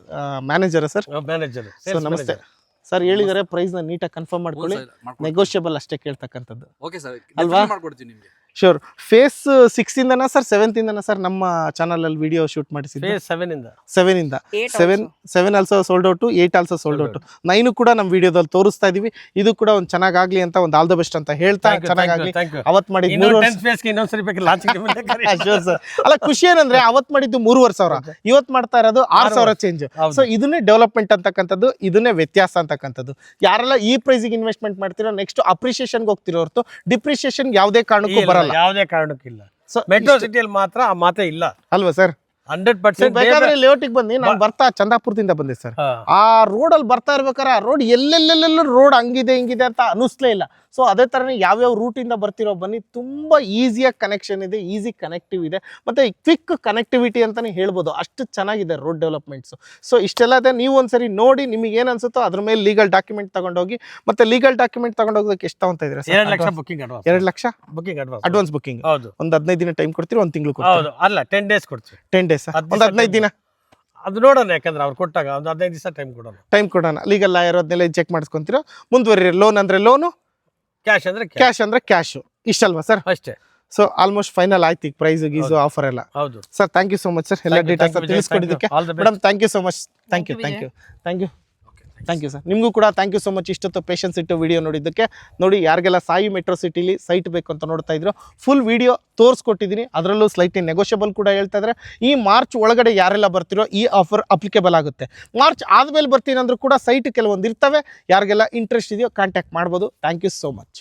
ಮ್ಯಾನೇಜರ್ ಸರ್. ಮ್ಯಾನೇಜರ್ ಸೊ ನಮಸ್ತೆ ಸರ್. ಹೇಳಿದ್ದಾರೆ ಪ್ರೈಸ್ ನ ನೀಟಾಗಿ ಕನ್ಫರ್ಮ್ ಮಾಡ್ಕೊಳ್ಳಿ, ನೆಗೋಷಿಯಬಲ್ ಅಷ್ಟೇ ಕೇಳ್ತಕ್ಕಂಥದ್ದು. ಓಕೆ ಸರ್, ಅಲ್ವಾ? ಮಾಡ್ಕೊಡ್ತೀನಿ ನಿಮಗೆ. ಶೋರ್. ಫೇಸ್ 6 ಇಂದನಾ ಸರ್ 7th ಇಂದನಾ ಸರ್ ನಮ್ಮ ಚಾನಲ್ ಅಲ್ಲಿ ವಿಡಿಯೋ ಶೂಟ್ ಮಾಡಿಸಿದ್ದೆ? ಫೇಸ್ 7 ಇಂದ 7 ಇಂದ 8 7 also sold out, 8 also sold out. 9 ಕೂಡ ನಮ್ಮ ವಿಡಿಯೋದಲ್ಲಿ ತೋರಿಸ್ತಾ ಇದೀವಿ. ಇದು ಕೂಡ ಒಂದು ಚೆನ್ನಾಗಾಗ್ಲಿ ಅಂತ ಒಂದು ಆಲ್ ದ ಬೆಸ್ಟ್ ಅಂತ ಹೇಳ್ತಾ ಚೆನ್ನಾಗಾಗ್ಲಿ. ಅವತ್ ಮಾಡಿದ್ 3 ವರ್ಷ ಇನ್ನೊಂದ್ಸರಿ ಬೇಕು ಲಾಂಚಿಂಗ್ Sure sir. ಅಲ್ಲ ಖುಷಿ ಏನಂದ್ರೆ ಅವತ್ ಮಾಡಿದ್ದು 3,500, ಇವತ್ ಮಾಡ್ತಾ ಇರೋದು 6,000 ಚೇಂಜ್. ಸೊ ಇದನ್ನೇ ಡೆವಲಪ್ಮೆಂಟ್ ಅಂತಕ್ಕಂಥದ್ದು, ಇದನ್ನೇ ವ್ಯತ್ಯಾಸ ಅಂತಕ್ಕಂಥದ್ದು. ಯಾರೆಲ್ಲ ಈ ಪ್ರೈಸಿಗೆ ಇನ್ವೆಸ್ಟ್ಮೆಂಟ್ ಮಾಡ್ತಿರೋ ನೆಕ್ಸ್ಟ್ ಅಪ್ರಿಸಿಯೇಷನ್ಗೆ ಹೋಗ್ತಿರೋ ಹೊರತು ಡಿಪ್ರಿಸಿಯೇಷನ್ ಯಾವುದೇ ಕಾರಣಕ್ಕೂ ಬರಲ್ಲ. ಯಾವುದೇ ಕಾರಣಕ್ಕಿಲ್ಲ. ಸೊ ಮೆಟ್ರೋ ಸಿಟಿಯಲ್ಲಿ ಮಾತ್ರ ಆ ಮಾತೇ ಇಲ್ಲ ಅಲ್ವಾ ಸರ್? 100%. ಬೇಕಾದ್ರೆ ಲೇಔಟಿಗೆ ಬಂದು ನಾನು ಬರ್ತಾ ಚಂದಾಪುರದಿಂದ ಬಂದೆ ಸರ್. ಆ ರೋಡ್ ಅಲ್ಲಿ ಬರ್ತಾ ಇರ್ಬೇಕಾರೆ ಆ ರೋಡ್ ಎಲ್ಲೆಲ್ಲೆಲ್ಲ ರೋಡ್ ಹಂಗಿದೆ ಹಿಂಗಿದೆ ಅಂತ ಅನಿಸ್ಲೇ ಇಲ್ಲ. ಸೊ ಅದೇ ತರನೇ ಯಾವ್ಯಾವ ರೂಟ್ ಇಂದ ಬರ್ತಿರೋ ಬನ್ನಿ, ತುಂಬಾ ಈಸಿಯಾಗಿ ಕನೆಕ್ಷನ್ ಇದೆ, ಈಸಿ ಕನೆಕ್ಟಿವ್ ಇದೆ, ಮತ್ತೆ ಕ್ವಿಕ್ ಕನೆಕ್ಟಿವಿಟಿ ಅಂತಾನೆ ಹೇಳ್ಬೋದು. ಅಷ್ಟು ಚೆನ್ನಾಗಿದೆ ರೋಡ್ ಡೆವಲಪ್ಮೆಂಟ್ಸ್. ಸೊ ಇಷ್ಟೆಲ್ಲ ಇದೆ. ನೀವು ಒಂದ್ಸರಿ ನೋಡಿ ನಿಮಗೆ ಏನ್ ಅನ್ಸುತ್ತೋ ಅದ್ರ ಮೇಲೆ ಲೀಗಲ್ ಡಾಕ್ಯುಮೆಂಟ್ ತಗೊಂಡೋಗಿ. ಮತ್ತೆ ಲೀಗಲ್ ಡಾಕ್ಯುಮೆಂಟ್ ತಗೊಂಡೋಗೋದಕ್ಕೆ ಎಷ್ಟು ತಗೊಂತ ಇದ್ದೀರಾ? 2 lakh booking advance. 2 lakh booking advance. Advance booking. ಹೌದು. ಒಂದು 15 ದಿನ ಟೈಮ್ ಕೊಡ್ತೀರಿ, 1 ತಿಂಗಳು ಕೊಡ್ತೀರಿ? ಹೌದು. ಅಲ್ಲ 10 ಡೇಸ್ ಕೊಡ್ತೀವಿ. 10 ಡೇಸ್, ಒಂದು 15 ದಿನ ಅದು ನೋಡೋಣ. ಯಾಕಂದ್ರೆ ಅವ್ರು ಕೊಟ್ಟಾಗ ಒಂದು 15 ದಿವಸ ಟೈಮ್ ಕೊಡೋಣ. ಲೀಗಲ್ ಲಾಯರ್ ಅದನ್ನೆಲ್ಲ ಚೆಕ್ ಮಾಡಿಸ್ಕೊಂತೀರೋ, ಮುಂದುವರಿ. ಲೋನ್ ಅಂದ್ರೆ ಲೋನು, ಕ್ಯಾಶ್ ಅಂದ್ರೆ ಕ್ಯಾಶ್ ಅಂದ್ರೆ ಕ್ಯಾಶು. ಇಷ್ಟಲ್ವಾ ಸರ್? ಅಷ್ಟೇ. ಸೊ ಆಲ್ಮೋಸ್ಟ್ ಫೈನಲ್ ಆಯ್ತು ಈಗ ಪ್ರೈಸ್ ಗೀಸು ಆಫರ್ ಎಲ್ಲ. ಹೌದು sir thank you so much sir, ಎಲ್ಲ ಡೀಟೇಲ್ಸ್ ತಿಳಿಸ್ಕೊಟ್ಟಿದ್ದಕ್ಕೆ. All the best. Madam thank you so much. Thank you sir. ನಿಮಗೂ ಕೂಡ ಥ್ಯಾಂಕ್ ಯು ಸೋ ಮಚ್ ಇಷ್ಟೊತ್ತು ಪೇಷನ್ಸ್ ಇಟ್ಟು ವಿಡಿಯೋ ನೋಡಿದ್ದಕ್ಕೆ. ನೋಡಿ ಯಾರಿಗೆಲ್ಲ ಸಾಯಿ ಮೆಟ್ರೋ ಸಿಟಿಲಿ ಸೈಟ್ ಬೇಕು ಅಂತ ನೋಡ್ತಾ ಇದ್ರು, ಫುಲ್ ವಿಡಿಯೋ ತೋರಿಸ್ಕೊಟ್ಟಿದ್ದೀನಿ. ಅದರಲ್ಲೂ ಸ್ಲೈಟ್ಲಿ ನೆಗೋಷಿಯಬಲ್ ಕೂಡ ಹೇಳ್ತಾ ಇದ್ದಾರೆ. ಈ ಮಾರ್ಚ್ ಒಳಗಡೆ ಯಾರೆಲ್ಲ ಬರ್ತಿರೋ ಈ ಆಫರ್ ಅಪ್ಲಿಕೇಬಲ್ ಆಗುತ್ತೆ. ಮಾರ್ಚ್ ಆದಮೇಲೆ ಬರ್ತೀನಿ ಅಂದ್ರೂ ಕೂಡ ಸೈಟ್ ಕೆಲವೊಂದು ಇರ್ತವೆ. ಯಾರಿಗೆಲ್ಲ ಇಂಟ್ರೆಸ್ಟ್ ಇದೆಯೋ ಕಾಂಟ್ಯಾಕ್ಟ್ ಮಾಡ್ಬೋದು. Thank you so much.